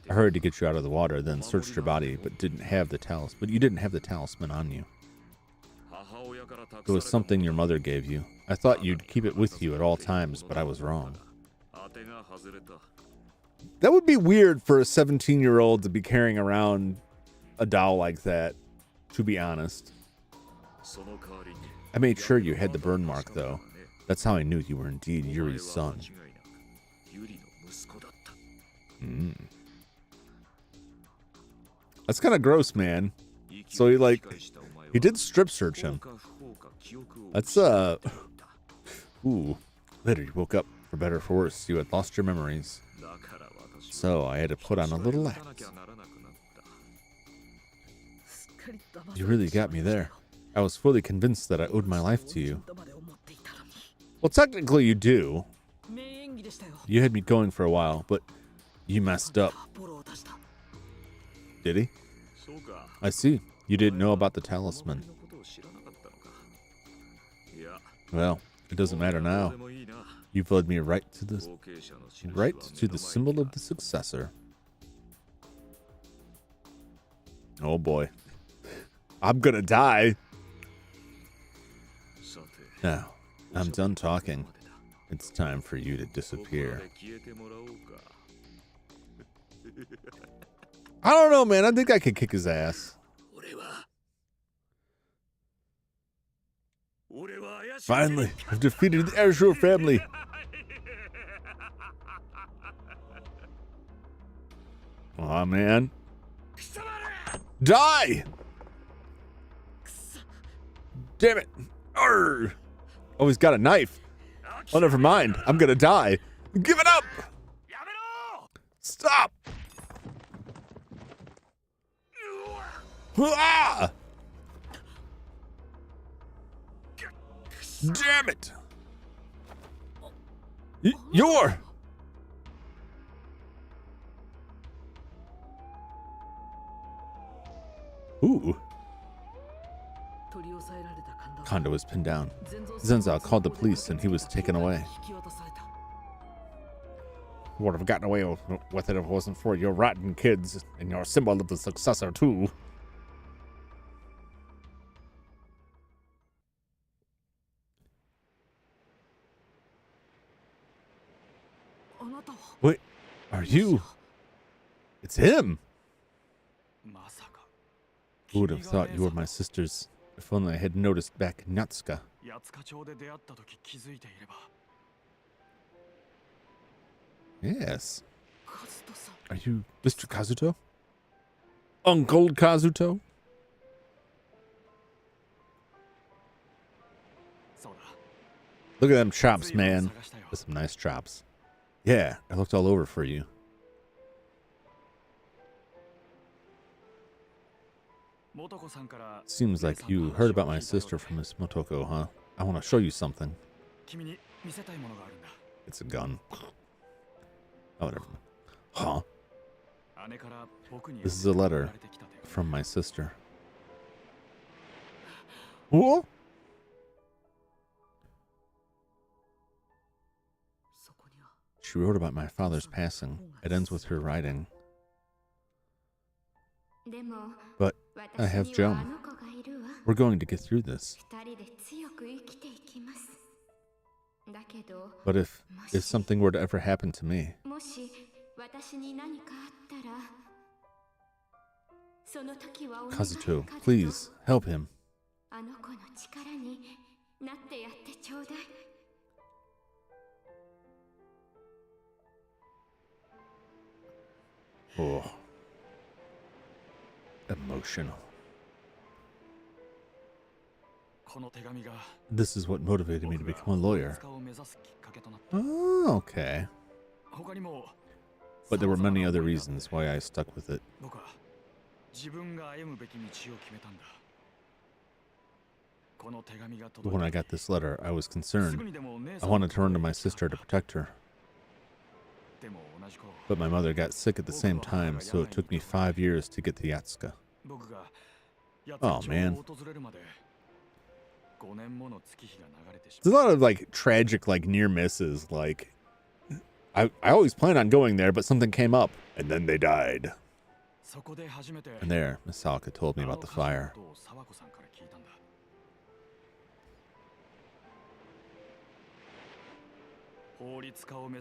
Speaker 1: I hurried to get you out of the water, then searched your body, but didn't have the talisman. But you didn't have the talisman on you. It was something your mother gave you. I thought you'd keep it with you at all times, but I was wrong. That would be weird for a 17-year-old to be carrying around a doll like that, to be honest. I made sure you had the burn mark, though. That's how I knew you were indeed Yuri's son. That's kind of gross, man. So he did strip search him. That's, ooh. Later you woke up, for better or for worse. You had lost your memories. So I had to put on a little act. You really got me there. I was fully convinced that I owed my life to you. Well, technically you do. You had me going for a while, but you messed up. Did he? I see. You didn't know about the talisman. Well, it doesn't matter now. You've led me right to the symbol of the successor. Oh boy. I'm gonna die. Now, I'm done talking. It's time for you to disappear. I don't know, man. I think I could kick his ass. Finally, I've defeated the Ayashiro family. Aw, man. Die! Damn it. Arrgh. Oh, he's got a knife. Oh, never mind. I'm gonna die. Give it up! Stop! Ah! Damn it! You're... Ooh. Kondo was pinned down. Zenza called the police and he was taken away. You would have gotten away with it if it wasn't for your rotten kids and your symbol of the successor, too. Wait, are you? It's him! Who would have thought you were my sisters? If only I had noticed back in Yatsuka. Yes. Are you Mr. Kazuto? Uncle Kazuto? Look at them chops, man. That's some nice chops. Yeah, I looked all over for you. Seems like you heard about my sister from Miss Motoko, huh? I want to show you something. It's a gun. Oh, whatever. Huh? This is a letter from my sister. What? She wrote about my father's passing. It ends with her writing. But I have Jum. We're going to get through this. But if something were to ever happen to me, Kazuto, please help him. Oh. Emotional. This is what motivated me to become a lawyer. Oh, okay. But there were many other reasons why I stuck with it. When I got this letter, I was concerned. I wanted to run to my sister to protect her. But my mother got sick at the same time, so it took me 5 years to get to Yatsuka. Oh man. There's a lot of like tragic like near misses. Like I always planned on going there, but something came up and then they died. And there, Miss Salka told me about the fire.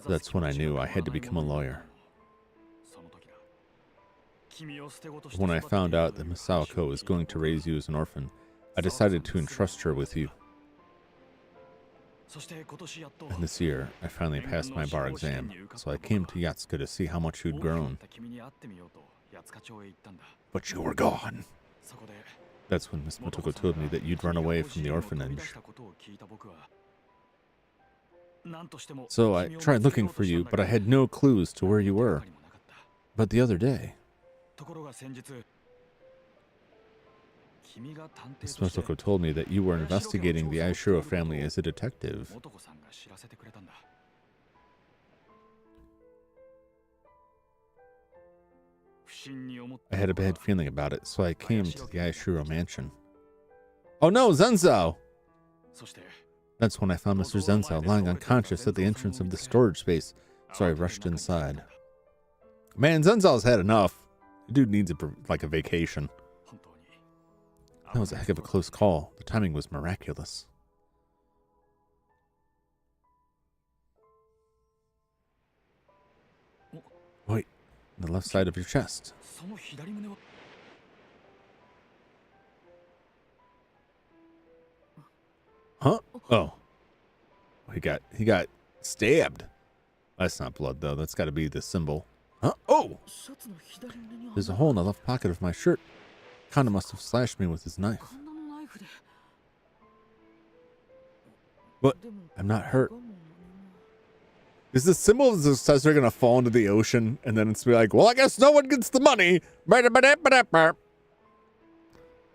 Speaker 1: That's when I knew I had to become a lawyer. When I found out that Miss Sawako was going to raise you as an orphan, I decided to entrust her with you. And this year, I finally passed my bar exam, so I came to Yatsuka to see how much you'd grown. But you were gone. That's when Miss Motoko told me that you'd run away from the orphanage. So I tried looking for you, but I had no clues to where you were. But the other day, Miss Motoko told me that you were investigating the Ayashiro family as a detective. I had a bad feeling about it, so I came to the Ayashiro mansion. Oh no, Zenzo! That's when I found Mr. Zenzo lying unconscious at the entrance of the storage space, so I rushed inside. Man, Zenzo's had enough. The dude needs like a vacation. That was a heck of a close call. The timing was miraculous. Wait, on the left side of your chest. Huh? Oh. He got stabbed. That's not blood though. That's got to be the symbol. Huh? Oh! There's a hole in the left pocket of my shirt. Kanda must have slashed me with his knife. But I'm not hurt. Is the symbol of the successor going to fall into the ocean and then it's be like, well, I guess no one gets the money. I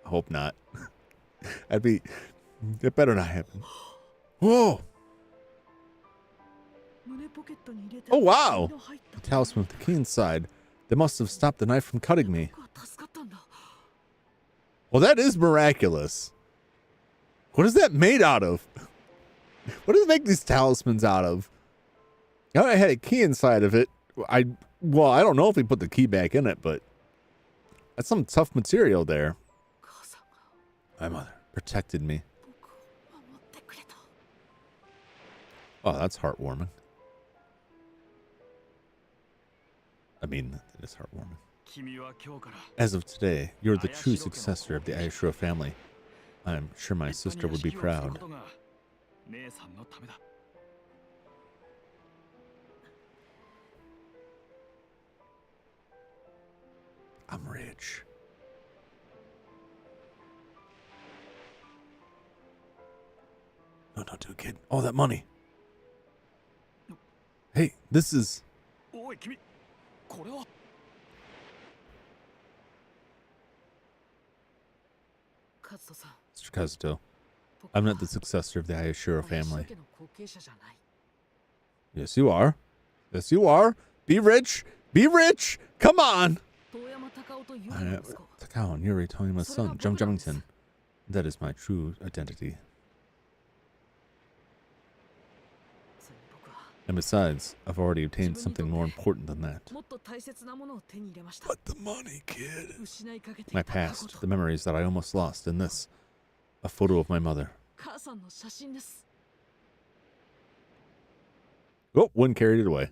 Speaker 1: hope not. It better not happen. Whoa. Oh, wow. The talisman with the key inside. They must have stopped the knife from cutting me. Well, that is miraculous. What is that made out of? What do they make these talismans out of? Now I had a key inside of it. I don't know if we put the key back in it, but that's some tough material there. My mother protected me. Oh, that's heartwarming. I mean, it is heartwarming. As of today, you're the true successor of the Ayashiro family. I'm sure my sister would be proud. I'm rich. No, don't do it, kid. All that money. Hey, this is... Mr. Kazuto, I'm not the successor of the Ayashiro family. Yes, you are. Yes, you are. Be rich. Be rich. Come on. Takao and Yuri Toyama's son, Jum Jumington. That is my true identity. And besides, I've already obtained something more important than that. But the money, kid. My past, the memories that I almost lost, and this, a photo of my mother. Oh, one carried it away.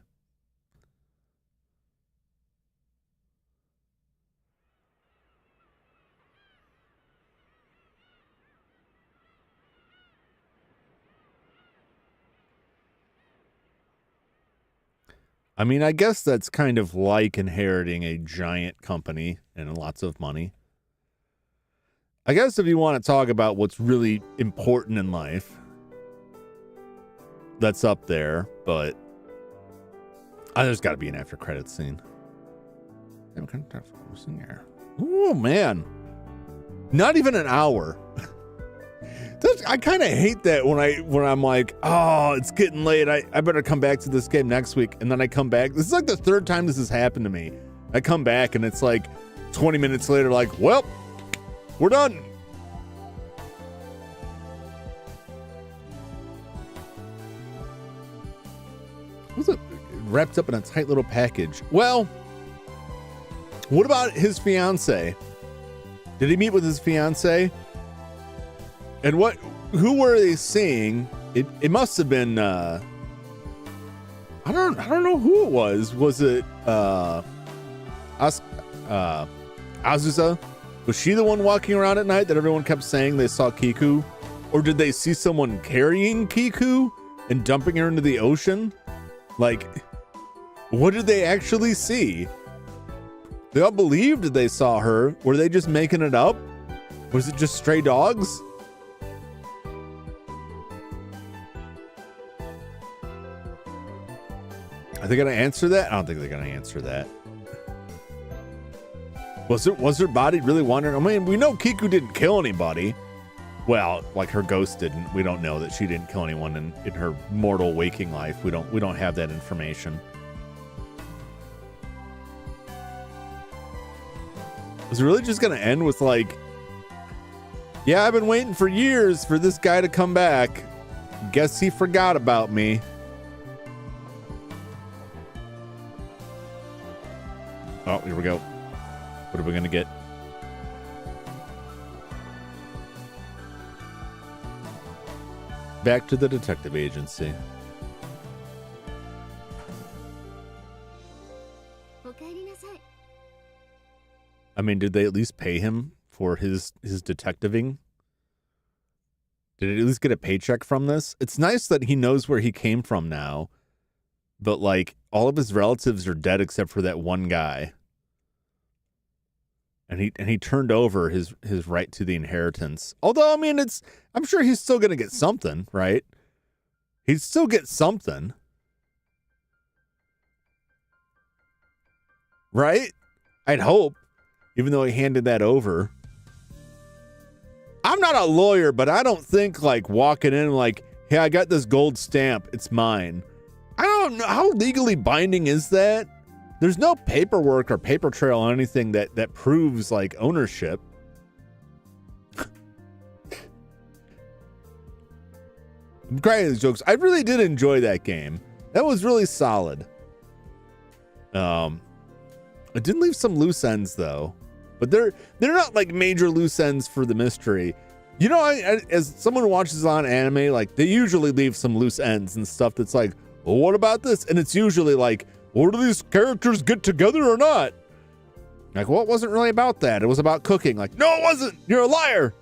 Speaker 1: I mean, I guess that's kind of like inheriting a giant company and lots of money. I guess if you want to talk about what's really important in life, that's up there, but there's got to be an after credits scene. Oh, man. Not even an hour. I kind of hate that when I'm like, oh, it's getting late. I better come back to this game next week. And then I come back. This is like the third time this has happened to me. I come back and it's like 20 minutes later, like, well, we're done. Was it wrapped up in a tight little package? Well, what about his fiance? Did he meet with his fiance? And who were they seeing? It must have been I don't know who it was. Was it Azusa? Was she the one walking around at night that everyone kept saying they saw Kiku? Or did they see someone carrying Kiku and dumping her into the ocean? Like, what did they actually see? They all believed they saw her. Were they just making it up? Was it just stray dogs? Are they gonna answer that? I don't think they're gonna answer that. Was her body really wandering? I mean, we know Kiku didn't kill anybody. Well, like her ghost didn't. We don't know that she didn't kill anyone in her mortal waking life. We don't have that information. Was it really just gonna end with like, yeah, I've been waiting for years for this guy to come back. Guess he forgot about me. Oh, here we go. What are we gonna get? Back to the detective agency. I mean, did they at least pay him for his detectiving? Did he at least get a paycheck from this? It's nice that he knows where he came from now, but like all of his relatives are dead except for that one guy. And he turned over his right to the inheritance. Although, I mean, I'm sure he's still going to get something, right? He'd still get something. Right? I'd hope, even though he handed that over. I'm not a lawyer, but I don't think like walking in like, hey, I got this gold stamp. It's mine. I don't know. How legally binding is that? There's no paperwork or paper trail or anything that proves like ownership. I'm cracking these jokes. I really did enjoy that game. That was really solid. It did leave some loose ends though, but they're not like major loose ends for the mystery. You know, as someone who watches on anime, like they usually leave some loose ends and stuff that's like, well, what about this? And it's usually like, well, do these characters get together or not? Like, well, it wasn't really about that. It was about cooking. Like, no, it wasn't. You're a liar.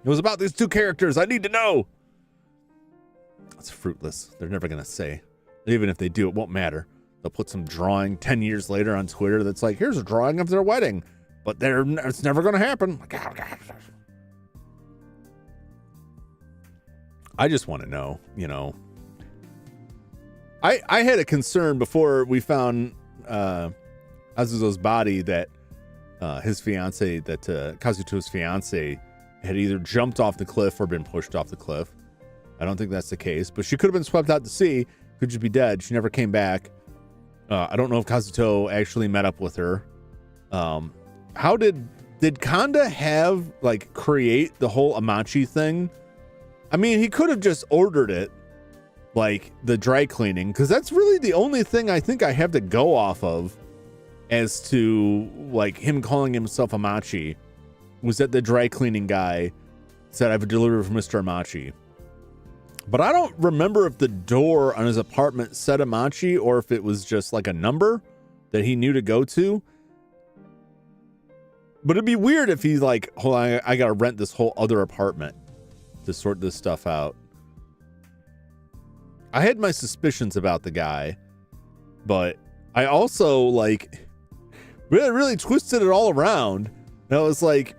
Speaker 1: It was about these two characters. I need to know. That's fruitless. They're never going to say. Even if they do, it won't matter. They'll put some drawing 10 years later on Twitter that's like, here's a drawing of their wedding. But it's never going to happen. I just want to know, you know. I had a concern before we found Azuzo's body that his fiance, that Kazuto's fiance, had either jumped off the cliff or been pushed off the cliff. I don't think that's the case, but she could have been swept out to sea. Could just be dead. She never came back. I don't know if Kazuto actually met up with her. How did Kanda have like create the whole Amachi thing? I mean, he could have just ordered it, like the dry cleaning, because that's really the only thing I think I have to go off of as to like him calling himself Amachi, was that the dry cleaning guy said, I've delivered from Mr. Amachi. But I don't remember if the door on his apartment said Amachi or if it was just like a number that he knew to go to. But it'd be weird if he's like, hold on, I gotta rent this whole other apartment to sort this stuff out. I had my suspicions about the guy, but I also like really twisted it all around. And I was like,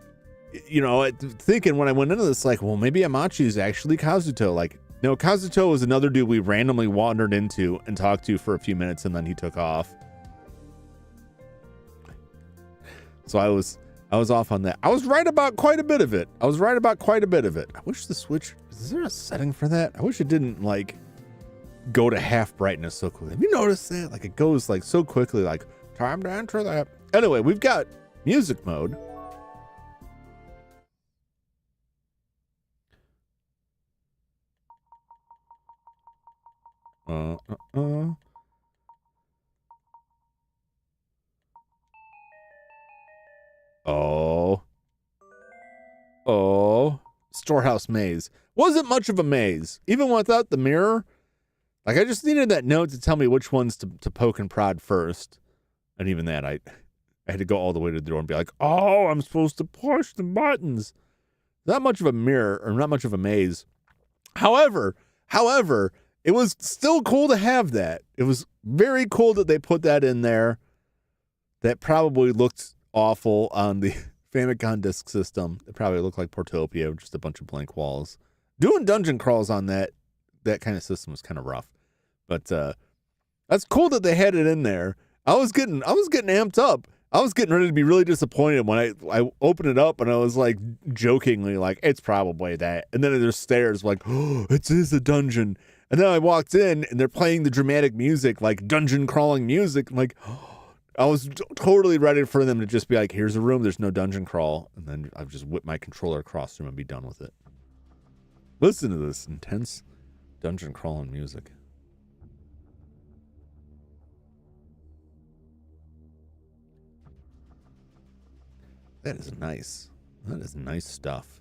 Speaker 1: you know, thinking when I went into this, like, well, maybe Amachi is actually Kazuto. Like, no, Kazuto was another dude we randomly wandered into and talked to for a few minutes, and then he took off. So I was off on that. I was right about quite a bit of it. I wish the Switch, is there a setting for that? I wish it didn't like go to half brightness so quickly. Have you noticed that? Like it goes like so quickly, like time to enter that. Anyway, we've got, music mode. Oh, Storehouse Maze. Wasn't much of a maze. Even without the mirror, like I just needed that note to tell me which ones to poke and prod first. And even that, I had to go all the way to the door and be like, oh, I'm supposed to push the buttons. Not much of a mirror or not much of a maze. However, it was still cool to have that. It was very cool that they put that in there. That probably looked awful on the Famicom disk system. It probably looked like Portopia, just a bunch of blank walls. Doing dungeon crawls on that kind of system was kind of rough. But that's cool that they had it in there. I was getting amped up. I was getting ready to be really disappointed when I opened it up and I was like jokingly like, it's probably that. And then there's stairs like, oh, it is a dungeon. And then I walked in and they're playing the dramatic music, like dungeon crawling music. I'm like, oh. I was totally ready for them to just be like, here's a room, there's no dungeon crawl. And then I've just whipped my controller across the room and be done with it. Listen to this intense dungeon crawling music. That is nice. That is nice stuff.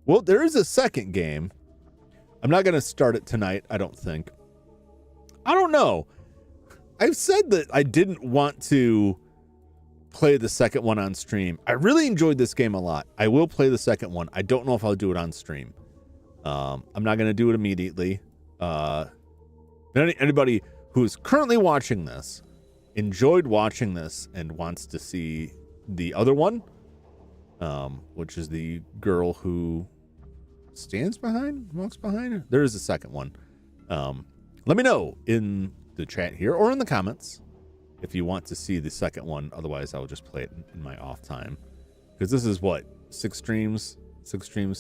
Speaker 1: Well, there is a second game. I'm not going to start it tonight, I don't think. I don't know. I've said that I didn't want to play the second one on stream. I really enjoyed this game a lot. I will play the second one. I don't know if I'll do it on stream. I'm not going to do it immediately. Anybody who is currently watching this, enjoyed watching this, and wants to see the other one, which is the girl who walks behind. There is a second one. Let me know in the chat here or in the comments if you want to see the second one. Otherwise, I will just play it in my off time. Because this is what, 6 streams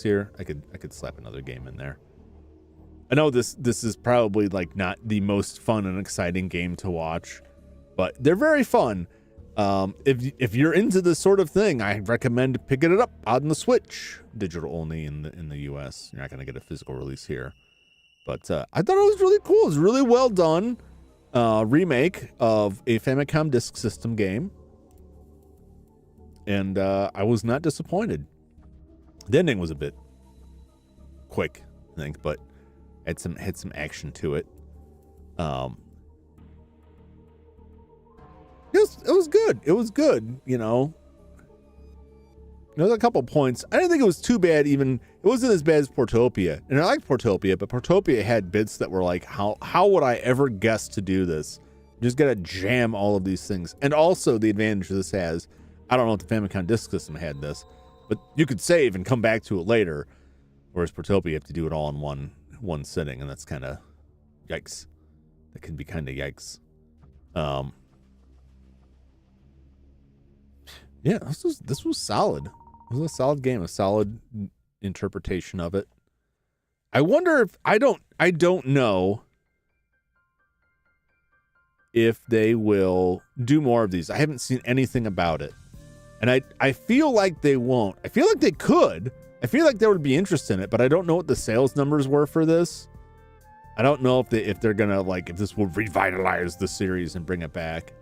Speaker 1: here. I could slap another game in there. I know this is probably like not the most fun and exciting game to watch, but they're very fun. If you're into this sort of thing, I recommend picking it up on the Switch, digital only in the US. You're not going to get a physical release here. But I thought it was really cool. It was really well done. Remake of a Famicom disk system game. And I was not disappointed. The ending was a bit quick, I think, but had some action to it. It was good. It was good, you know. There's a couple points. I didn't think it was too bad even. It wasn't as bad as Portopia. And I like Portopia, but Portopia had bits that were like, how would I ever guess to do this? You just got to jam all of these things. And also the advantage this has, I don't know if the Famicom disk system had this, but you could save and come back to it later. Whereas Portopia, you have to do it all in one sitting. And that's kind of yikes. That can be kind of yikes. Yeah, this was solid. It was a solid game, a solid interpretation of it. I wonder if I don't know if they will do more of these. I haven't seen anything about it. And I feel like they won't. I feel like they could. I feel like there would be interest in it, but I don't know what the sales numbers were for this. I don't know if they're gonna if this will revitalize the series and bring it back.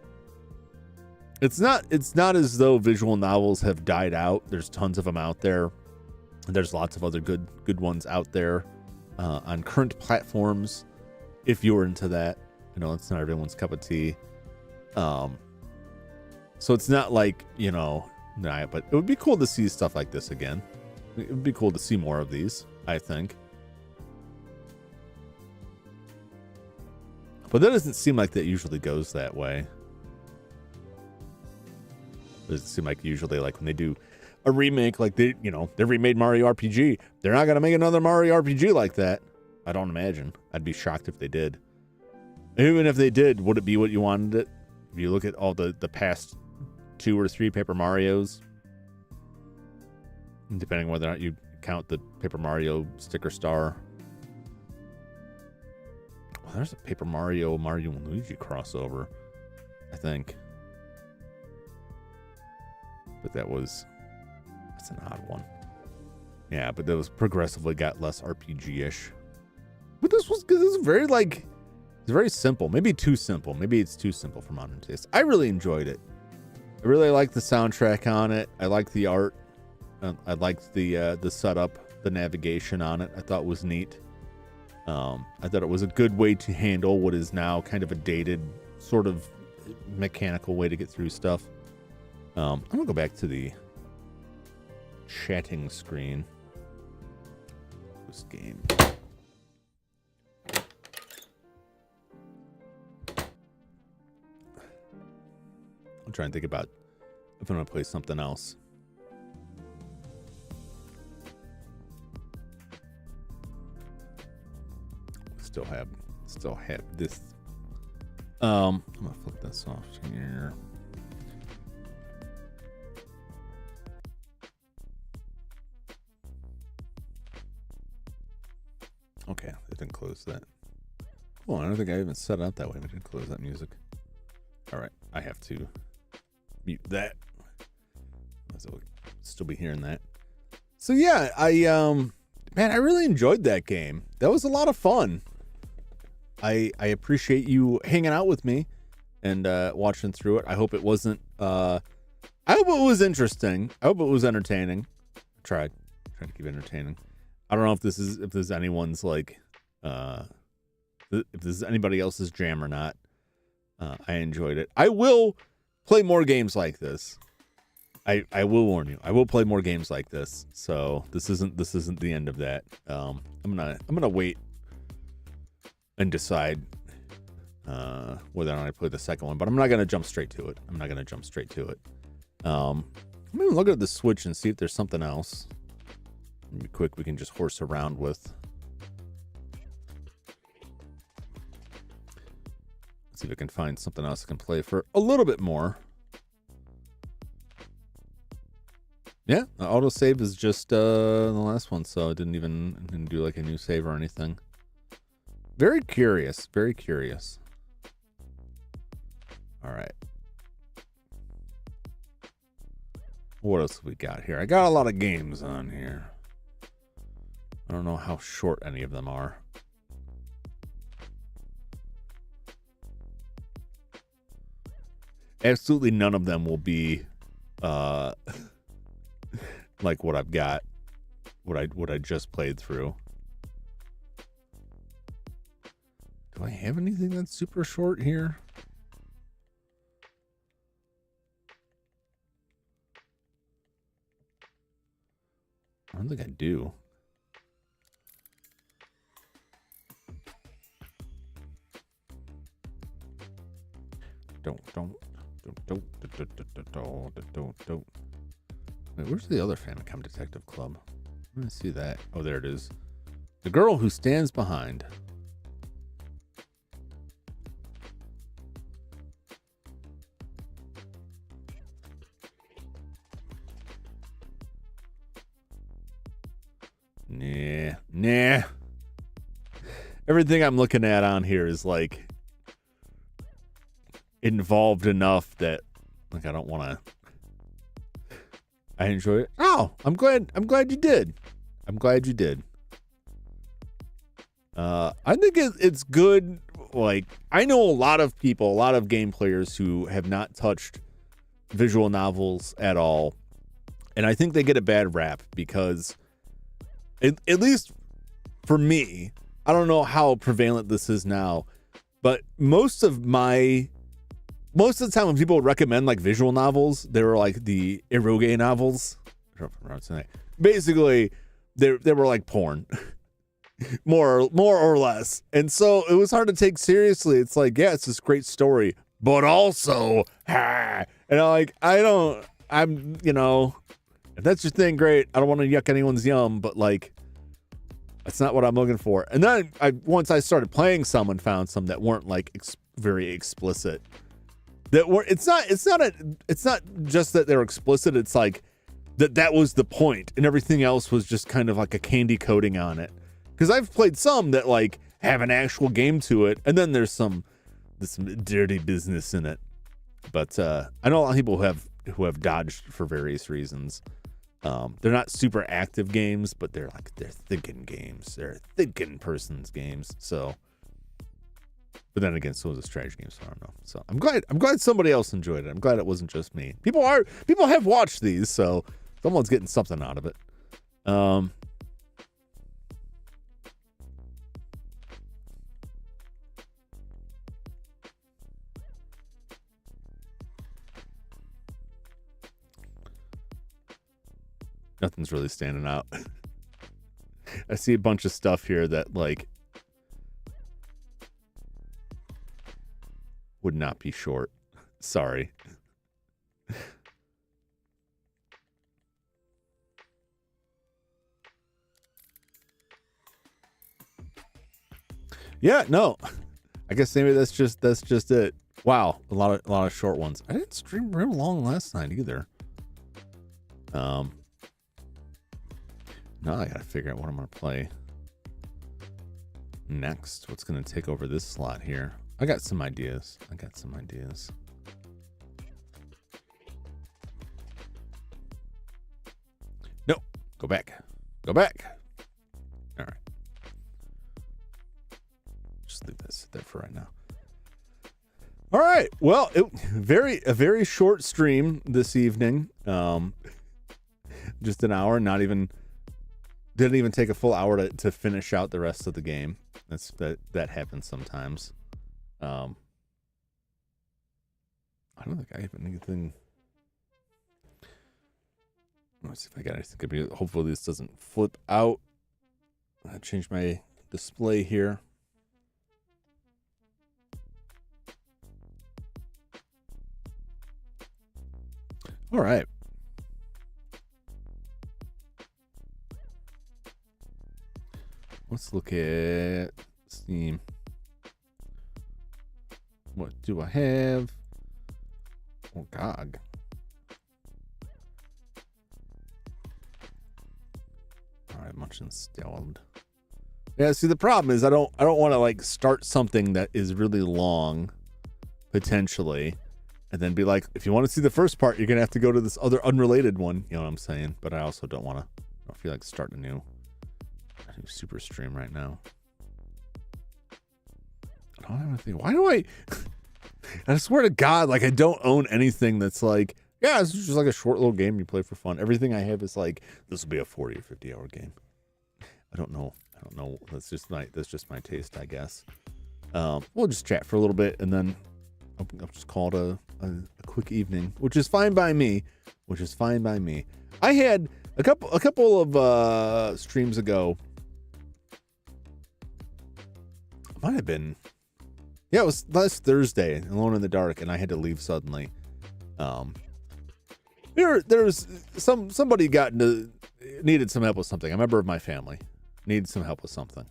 Speaker 1: It's not as though visual novels have died out. There's tons of them out there. There's lots of other good ones out there on current platforms. If you're into that, I know it's not everyone's cup of tea. So it's not like, nah, but it would be cool to see stuff like this again. It would be cool to see more of these, I think. But that doesn't seem like that usually goes that way. It doesn't seem like usually when they do a remake, they remade Mario RPG. They're not going to make another Mario RPG like that. I don't imagine. I'd be shocked if they did. Even if they did, would it be what you wanted it? If you look at all the past 2 or 3 Paper Marios, depending whether or not you count the Paper Mario sticker star. Well, there's a Paper Mario and Luigi crossover. I think. But that's an odd one. Yeah, but those progressively got less RPG-ish. But this is very like, it's very simple. Maybe too simple. Maybe it's too simple for modern taste. I really enjoyed it. I really liked the soundtrack on it. I liked the art. I liked the setup, the navigation on it. I thought it was neat. I thought it was a good way to handle what is now kind of a dated sort of mechanical way to get through stuff. I'm gonna go back to the chatting screen. This game. I'm trying to think about if I'm gonna play something else. Still have this. I'm gonna flip this off here. Okay, they didn't close that. Cool, I don't think I even set it up that way. We didn't close that music. All right, I have to mute that. I'll still be hearing that. So yeah, man, I really enjoyed that game. That was a lot of fun. I appreciate you hanging out with me and watching through it. I hope it wasn't. I hope it was interesting. I hope it was entertaining. I tried to keep it entertaining. I don't know if this is anyone's like, if this is anybody else's jam or not. I enjoyed it. I will play more games like this. I will warn you. I will play more games like this. So this isn't the end of that. I'm gonna wait and decide whether or not I play the second one. But I'm not gonna jump straight to it. I'm gonna look at the Switch and see if there's something else. Be quick. We can just horse around with. Let's see if I can find something else I can play for a little bit more. Yeah, the autosave is just the last one, so I didn't do like a new save or anything. Very curious, very curious. All right. What else have we got here? I got a lot of games on here. I don't know how short any of them are. Absolutely none of them will be like what I've got, what I just played through. Do I have anything that's super short here? I don't think I do. Don't. Wait, where's the other Famicom Detective Club? I'm gonna see that. Oh, there it is. The Girl Who Stands Behind. Nah. Everything I'm looking at on here is like involved enough that like I don't want to. I enjoy it. Oh, I'm glad you did. I think it's good. Like, I know a lot of people, a lot of game players who have not touched visual novels at all, and I think they get a bad rap because, at least for me, I don't know how prevalent this is now, but most of the time when people recommend like visual novels, they were like the eroge novels. Basically, they were like porn, more or less. And so it was hard to take seriously. It's like, yeah, it's this great story, but also, and I'm, if that's your thing, great. I don't want to yuck anyone's yum, but like, that's not what I'm looking for. And then once I started playing some and found some that weren't like very explicit. It's not just that they're explicit. It's like that was the point, and everything else was just kind of like a candy coating on it. Because I've played some that like have an actual game to it, and then there's some dirty business in it. But I know a lot of people who have dodged for various reasons. They're not super active games, but they're thinking games. They're thinking person's games. So, but then again, so is a strategy game. So I don't know. So I'm glad somebody else enjoyed it. I'm glad it wasn't just me. People have watched these, so someone's getting something out of it. Nothing's really standing out. I see a bunch of stuff here that like would not be short. Sorry. Yeah, no. I guess maybe that's just it. Wow, a lot of short ones. I didn't stream real long last night either. Now I gotta figure out what I'm gonna play next. What's gonna take over this slot here? I got some ideas. No, go back. All right. Just leave this there for right now. All right. Well, a very short stream this evening. Just an hour. Didn't even take a full hour to finish out the rest of the game. That happens sometimes. I don't think I have anything. Let's see if I got anything. Hopefully this doesn't flip out. I changed my display here. All right. Let's look at Steam. What do I have? Oh, GOG. All right, much installed. Yeah, see, the problem is I don't want to like start something that is really long, potentially, and then be like, if you want to see the first part, you're gonna have to go to this other unrelated one. You know what I'm saying? But I also don't feel like starting a new super stream right now. I don't have anything. Why do I swear to God, like I don't own anything that's like, yeah, it's just like a short little game you play for fun. Everything I have is like, this will be a 40 or 50 hour game. I don't know. That's just my taste, I guess. We'll just chat for a little bit and then I'll just call it a quick evening, which is fine by me. I had a couple of streams ago. Might have been, yeah, it was last Thursday, Alone in the Dark, and I had to leave suddenly. There was somebody needed some help with something. A member of my family needed some help with something.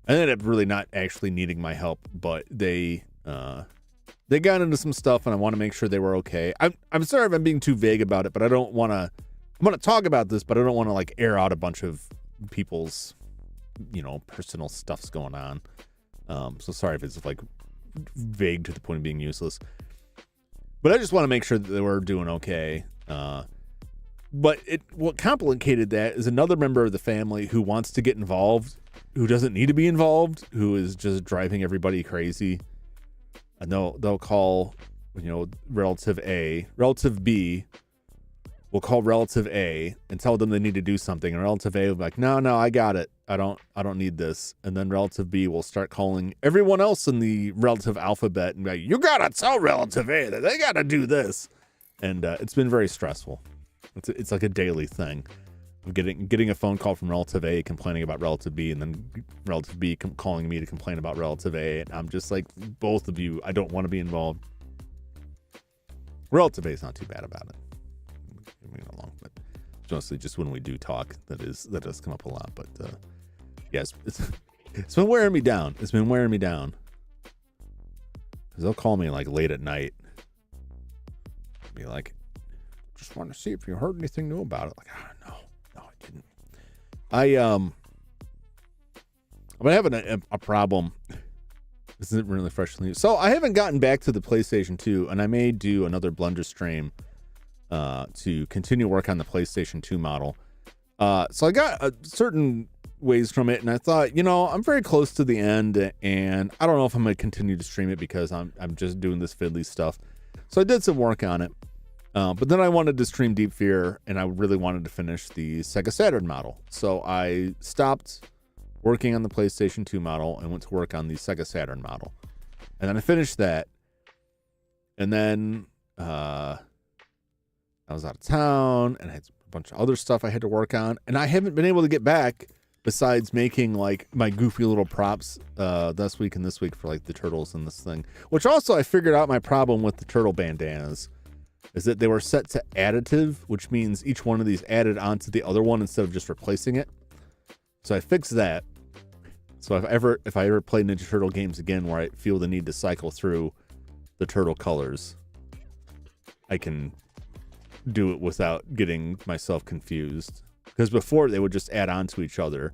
Speaker 1: I ended up really not actually needing my help, but they got into some stuff, and I want to make sure they were okay. I'm sorry if I'm being too vague about it, but I'm going to talk about this, but I don't want to like air out a bunch of people's, personal stuff's going on. So sorry if it's like vague to the point of being useless, but I just want to make sure that they were doing okay. But what complicated that is another member of the family who wants to get involved, who doesn't need to be involved, who is just driving everybody crazy. And they'll call, relative B will call relative A and tell them they need to do something, and relative A will be like, no, I got it. I don't need this. And then relative B will start calling everyone else in the relative alphabet and be like, you gotta tell relative A that they gotta do this. And it's been very stressful. It's like a daily thing of getting a phone call from relative A complaining about relative B, and then relative B calling me to complain about relative A. And I'm just like, both of you, I don't want to be involved. Relative A is not too bad about it. Along, but it's mostly just when we do talk that does come up a lot. But yes, it's been wearing me down. Because they'll call me like late at night, be like, just want to see if you heard anything new about it. Like, no, I didn't. I've been having a problem This isn't really freshly. So I haven't gotten back to the PlayStation 2, and I may do another Blender stream to continue work on the PlayStation 2 model. So I got certain ways from it, and I thought, I'm very close to the end, and I don't know if I'm going to continue to stream it because I'm just doing this fiddly stuff. So I did some work on it, but then I wanted to stream Deep Fear, and I really wanted to finish the Sega Saturn model. So I stopped working on the PlayStation 2 model and went to work on the Sega Saturn model. And then I finished that. And then I was out of town and I had a bunch of other stuff I had to work on. And I haven't been able to get back besides making like my goofy little props this week and this week for like the turtles and this thing. Which also I figured out my problem with the turtle bandanas is that they were set to additive, which means each one of these added onto the other one instead of just replacing it. So I fixed that. So if I ever play Ninja Turtle games again where I feel the need to cycle through the turtle colors, I can do it without getting myself confused. Because before they would just add on to each other.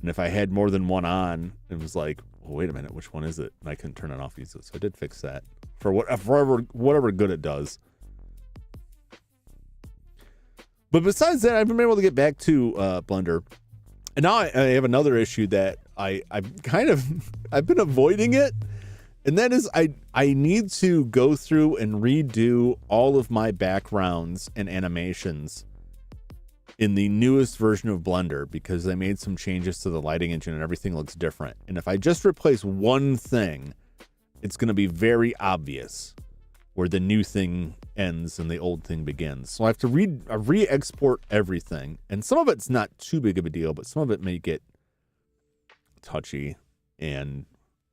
Speaker 1: And if I had more than one on, it was like, well, wait a minute, which one is it? And I couldn't turn it off easily. So I did fix that for whatever good it does. But besides that, I've been able to get back to Blender. And now I have another issue that I've been avoiding it. And that is I need to go through and redo all of my backgrounds and animations in the newest version of Blender because they made some changes to the lighting engine and everything looks different. And if I just replace one thing, it's going to be very obvious where the new thing ends and the old thing begins. So I have to re-export everything. And some of it's not too big of a deal, but some of it may get touchy. And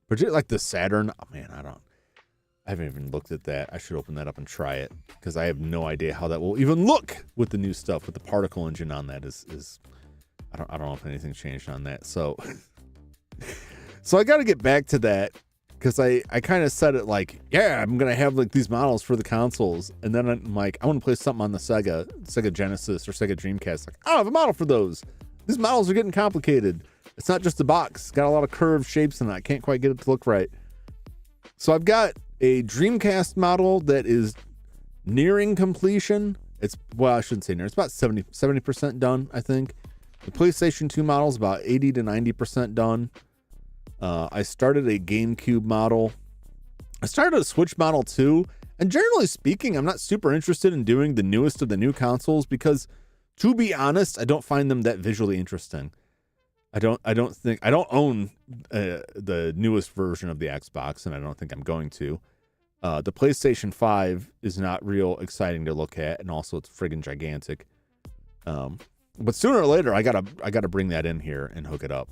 Speaker 1: particularly like the Saturn, oh man, I haven't even looked at that. I should open that up and try it because I have no idea how that will even look with the new stuff with the particle engine on that is I don't know if anything changed on that. So I got to get back to that. Because I kind of said it like, yeah, I'm going to have like these models for the consoles. And then I'm like, I want to play something on the Sega Genesis or Sega Dreamcast. Like, I don't have a model for those. These models are getting complicated. It's not just a box. It's got a lot of curved shapes in it. I can't quite get it to look right. So I've got a Dreamcast model that is nearing completion. I shouldn't say near. It's about 70% done, I think. The PlayStation 2 model is about 80 to 90% done. I started a GameCube model. I started a Switch model too. And generally speaking, I'm not super interested in doing the newest of the new consoles because, to be honest, I don't find them that visually interesting. I don't own the newest version of the Xbox, and I don't think I'm going to. The PlayStation 5 is not real exciting to look at, and also it's friggin' gigantic. But sooner or later, I gotta bring that in here and hook it up.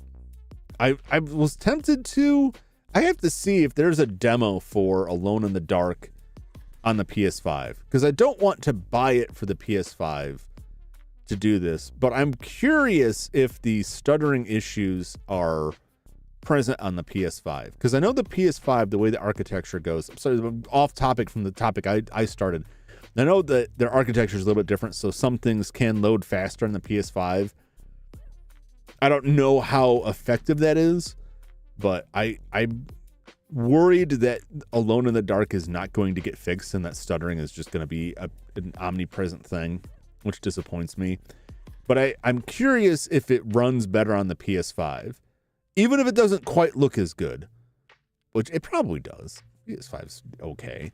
Speaker 1: I was tempted to. I have to see if there's a demo for Alone in the Dark on the PS5 because I don't want to buy it for the PS5 to do this, but I'm curious if the stuttering issues are present on the PS5 because I know the PS5, the way the architecture goes. I'm sorry, off topic from the topic I started. I know that their architecture is a little bit different, so some things can load faster on the PS5. I don't know how effective that is, but I'm worried that Alone in the Dark is not going to get fixed and that stuttering is just going to be an omnipresent thing, which disappoints me. But I'm curious if it runs better on the PS5, even if it doesn't quite look as good, which it probably does. PS5's okay.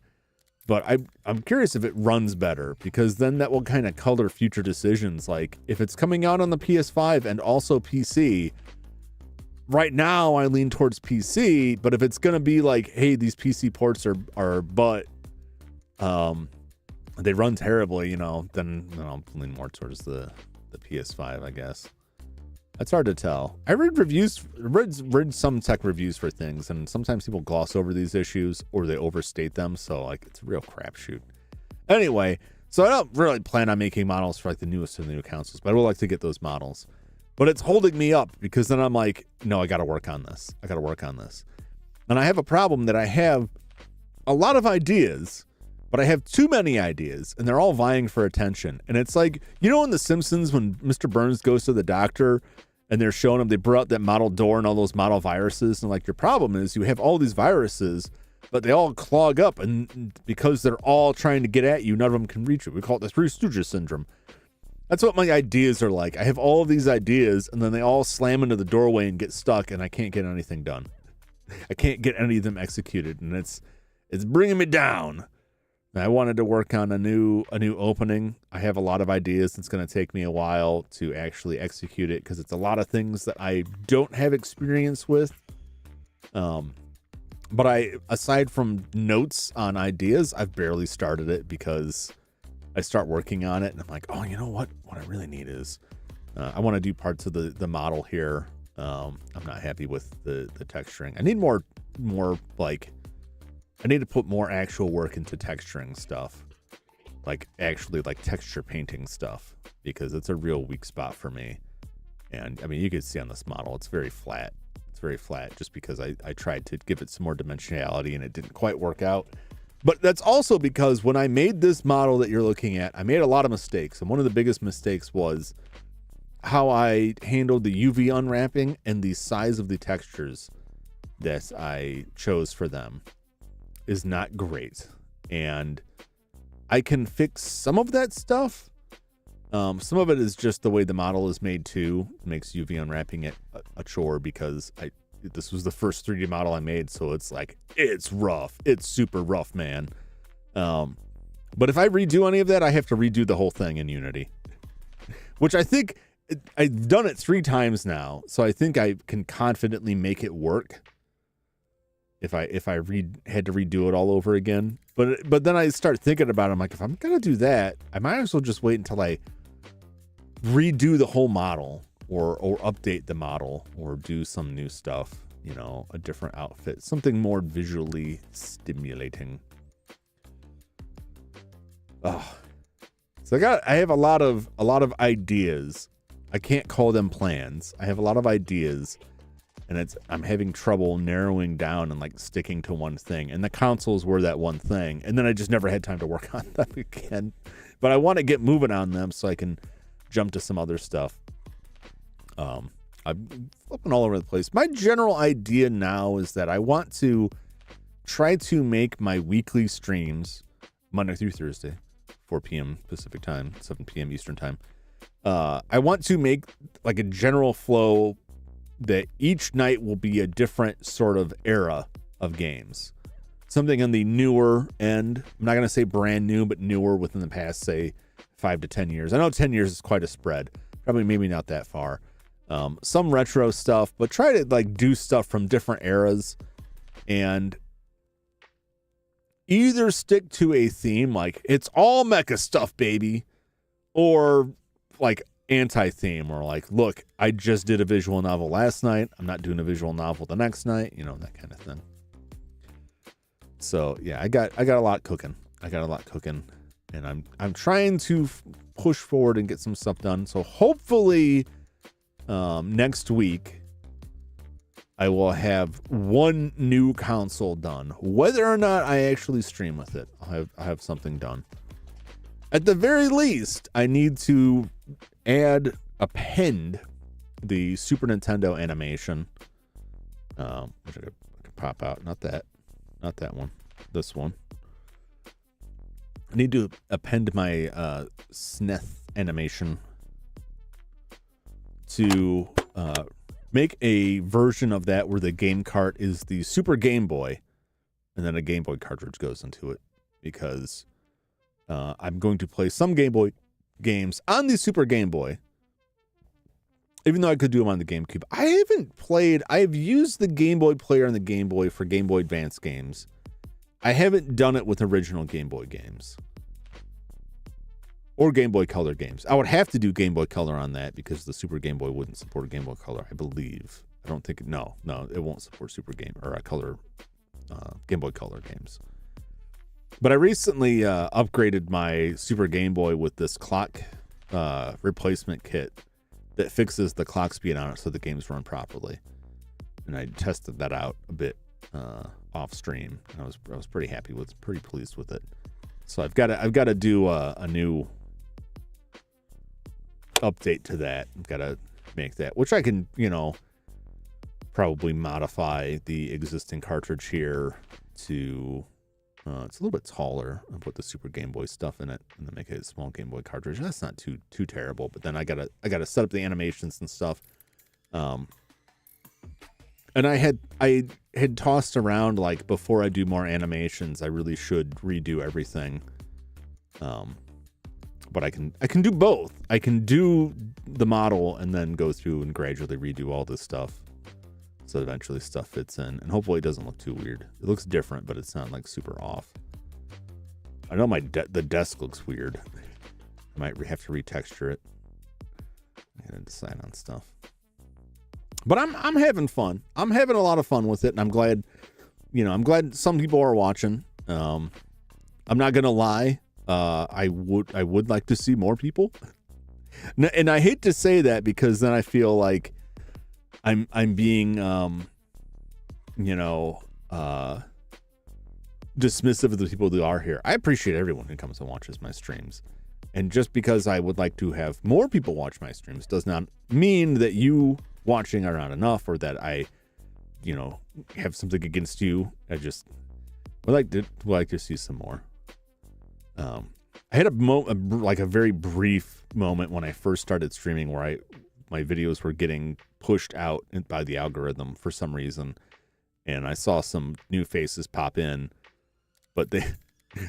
Speaker 1: But I'm curious if it runs better because then that will kind of color future decisions. Like if it's coming out on the PS5 and also PC, right now I lean towards PC. But if it's going to be like, hey, these PC ports are but they run terribly, then I'll lean more towards the PS5, I guess. That's hard to tell. I read some tech reviews for things, and sometimes people gloss over these issues or they overstate them. So like it's a real crapshoot. Anyway, so I don't really plan on making models for like the newest of the new consoles, but I would like to get those models. But it's holding me up because then I'm like, no, I got to work on this. And I have a problem that I have a lot of ideas, but I have too many ideas and they're all vying for attention. And it's like, in The Simpsons when Mr. Burns goes to the doctor and they're showing them, they brought out that model door and all those model viruses. And like, your problem is you have all these viruses, but they all clog up. And because they're all trying to get at you, none of them can reach you. We call it the Three Stooges syndrome. That's what my ideas are like. I have all of these ideas, and then they all slam into the doorway and get stuck, and I can't get anything done. I can't get any of them executed, and it's bringing me down. I wanted to work on a new opening. I have a lot of ideas. It's going to take me a while to actually execute it because it's a lot of things that I don't have experience with. But aside from notes on ideas, I've barely started it because I start working on it and I'm like, oh, you know what? What I really need is I want to do parts of the model here. I'm not happy with the texturing. I need more like, I need to put more actual work into texturing stuff, like actually like texture painting stuff, because it's a real weak spot for me. And I mean, you can see on this model, it's very flat. It's very flat just because I tried to give it some more dimensionality and it didn't quite work out. But that's also because when I made this model that you're looking at, I made a lot of mistakes. And one of the biggest mistakes was how I handled the UV unwrapping and the size of the textures that I chose for them is not great. And I can fix some of that stuff. Some of it is just the way the model is made too. It makes UV unwrapping it a chore because this was the first 3D model I made, so it's like, it's rough. It's super rough, man. But if I redo any of that, I have to redo the whole thing in Unity, which I think I've done it 3 times now, so I think I can confidently make it work if I had to redo it all over again. But then I start thinking about it. I'm like, if I'm gonna do that, I might as well just wait until I redo the whole model or update the model or do some new stuff, you know, a different outfit, something more visually stimulating. So I have a lot of ideas. I can't call them plans. I have a lot of ideas, and I'm having trouble narrowing down and like sticking to one thing. And the consoles were that one thing, and then I just never had time to work on them again. But I want to get moving on them so I can jump to some other stuff. I'm flipping all over the place. My general idea now is that I want to try to make my weekly streams Monday through Thursday, 4 p.m. Pacific time, 7 p.m. Eastern time. I want to make like a general flow that each night will be a different sort of era of games. Something on the newer end. I'm not going to say brand new, but newer within the past, say, 5 to 10 years. I know 10 years is quite a spread. Probably maybe not that far. Some retro stuff, but try to like do stuff from different eras and either stick to a theme like it's all mecha stuff, baby, or like anti-theme, or like, look, I just did a visual novel last night, I'm not doing a visual novel the next night, you know, that kind of thing. So yeah, I got a lot cooking. And I'm trying to push forward and get some stuff done. So hopefully next week I will have one new console done. Whether or not I actually stream with it, I'll have something done. At the very least, I need to append the Super Nintendo animation, which I could pop out. Not that one. This one. I need to append my SNES animation to make a version of that where the game cart is the Super Game Boy, and then a Game Boy cartridge goes into it, because I'm going to play some Game Boy games on the Super Game Boy, even though I could do them on the GameCube. I've used the Game Boy player and the Game Boy for Game Boy Advance games. I haven't done it with original Game Boy games or Game Boy Color games. I would have to do Game Boy Color on that because the Super Game Boy wouldn't support Game Boy Color, I believe. I don't think, no, it won't support Super Game or Game Boy Color games. But I recently upgraded my Super Game Boy with this clock replacement kit that fixes the clock speed on it so the games run properly. And I tested that out a bit off stream, and I was pretty pleased with it. So I've got to do a new update to that. I've got to make that, which I can, probably modify the existing cartridge here to, it's a little bit taller and put the Super Game Boy stuff in it and then make it a small Game Boy cartridge. That's not too terrible, but then I gotta set up the animations and stuff. And I had tossed around, like, before I do more animations, I really should redo everything. But I can do both. I can do the model and then go through and gradually redo all this stuff, so eventually stuff fits in, and hopefully it doesn't look too weird. It looks different, but it's not like super off. I know the desk looks weird. I might have to retexture it. I gotta decide on stuff. But I'm having fun. I'm having a lot of fun with it, and I'm glad, I'm glad some people are watching. I'm not gonna lie. I would like to see more people. And I hate to say that, because then I feel like I'm being dismissive of the people who are here. I appreciate everyone who comes and watches my streams. And just because I would like to have more people watch my streams does not mean that you watching are not enough, or that I, have something against you. I just would like to see some more. I had a very brief moment when I first started streaming where my videos were getting pushed out by the algorithm for some reason, and I saw some new faces pop in, but they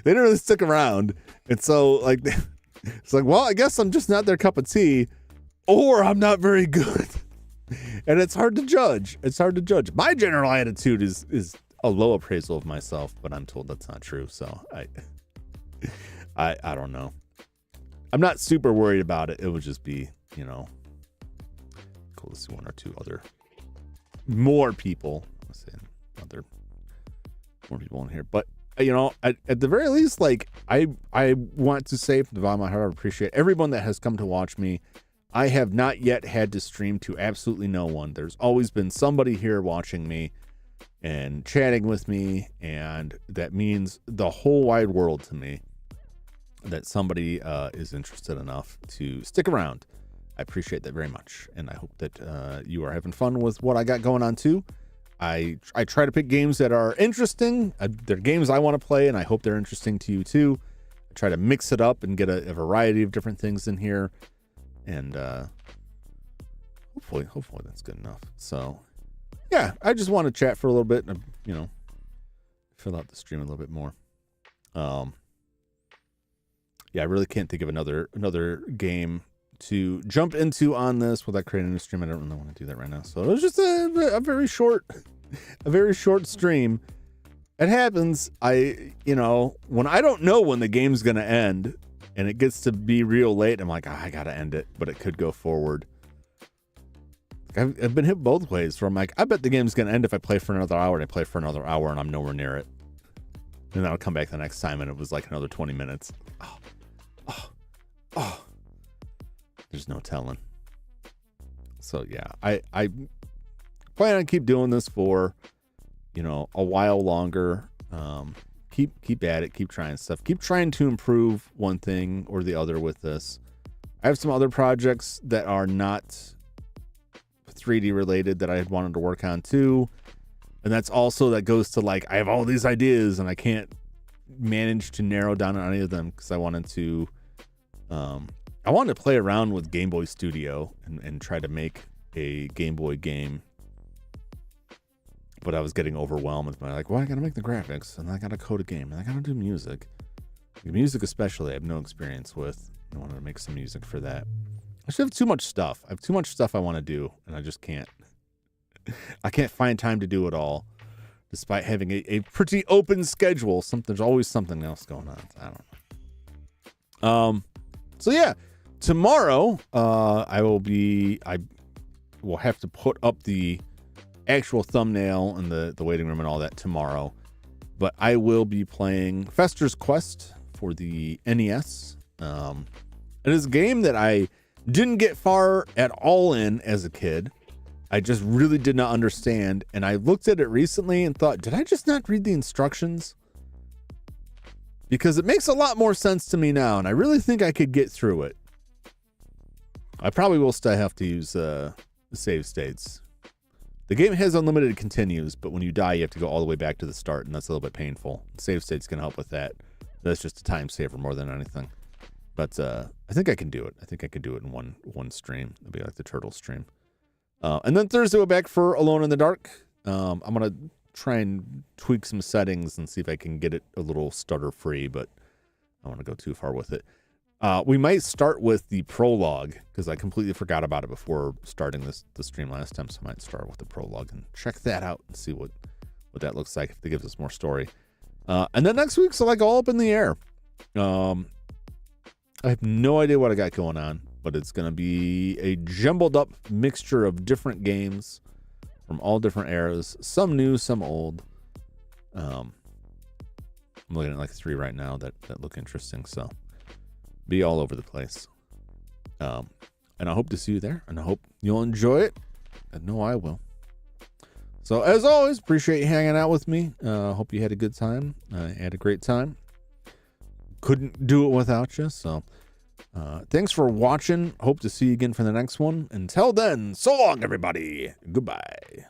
Speaker 1: didn't really stick around, and so it's like, well, I guess I'm just not their cup of tea, or I'm not very good. And it's hard to judge. My general attitude is a low appraisal of myself, but I'm told that's not true. So I don't know. I'm not super worried about it. It would just be, cool to see one or two more people. Let's say more people in here. But at the very least, like, I want to say from the bottom of my heart, I appreciate everyone that has come to watch me. I have not yet had to stream to absolutely no one. There's always been somebody here watching me and chatting with me, and that means the whole wide world to me, that somebody is interested enough to stick around. I appreciate that very much, and I hope that you are having fun with what I got going on too. I try to pick games that are interesting. They're games I want to play, and I hope they're interesting to you too. I try to mix it up and get a variety of different things in here. And hopefully that's good enough. So, yeah, I just want to chat for a little bit and, fill out the stream a little bit more. Yeah, I really can't think of another game to jump into on this without creating a new stream. I don't really want to do that right now. So it was just a very short stream. It happens. When I don't know when the game's going to end, and it gets to be real late, I'm like, I gotta end it, but it could go forward. I've been hit both ways, where I'm like, I bet the game's gonna end if I play for another hour, and I play for another hour, and I'm nowhere near it. And then I'll come back the next time, and it was like another 20 minutes. Oh. There's no telling. So yeah, I plan on keep doing this for, a while longer. Keep at it, keep trying stuff, keep trying to improve one thing or the other with this. I have some other projects that are not 3D related that I had wanted to work on too. And that goes to, like, I have all these ideas and I can't manage to narrow down on any of them, because I wanted to play around with Game Boy Studio and try to make a Game Boy game. But I was getting overwhelmed with I gotta make the graphics, and I gotta code a game, and I gotta do music. Music especially, I have no experience with. I wanted to make some music for that. I just have too much stuff. I have too much stuff I want to do, and I just can't. I can't find time to do it all, despite having a pretty open schedule. There's always something else going on. I don't know. So yeah, tomorrow I will have to put up the actual thumbnail and the waiting room and all that tomorrow, but I will be playing Fester's Quest for the NES. It is a game that I didn't get far at all in as a kid. I just really did not understand, and I looked at it recently and thought, did I just not read the instructions? Because it makes a lot more sense to me now, and I really think I could get through it. I probably will still have to use the save states. The game has unlimited continues, but when you die, you have to go all the way back to the start, and that's a little bit painful. Save states can help with that. That's just a time saver more than anything. But I think I can do it. I think I can do it in one stream. It'll be like the turtle stream. And then Thursday we're back for Alone in the Dark. I'm gonna try and tweak some settings and see if I can get it a little stutter free, but I don't want to go too far with it. We might start with the prologue because I completely forgot about it before starting the stream last time. So I might start with the prologue and check that out and see what that looks like if it gives us more story. And then next week's like all up in the air. I have no idea what I got going on, but it's going to be a jumbled up mixture of different games from all different eras, some new, some old. I'm looking at like 3 right now that look interesting, so be all over the place. And I hope to see you there, and I hope you'll enjoy it. I know I will. So as always, appreciate you hanging out with me. Hope you had a good time. I had a great time. Couldn't do it without you, so thanks for watching. Hope to see you again for the next one. Until then, so long, everybody. Goodbye.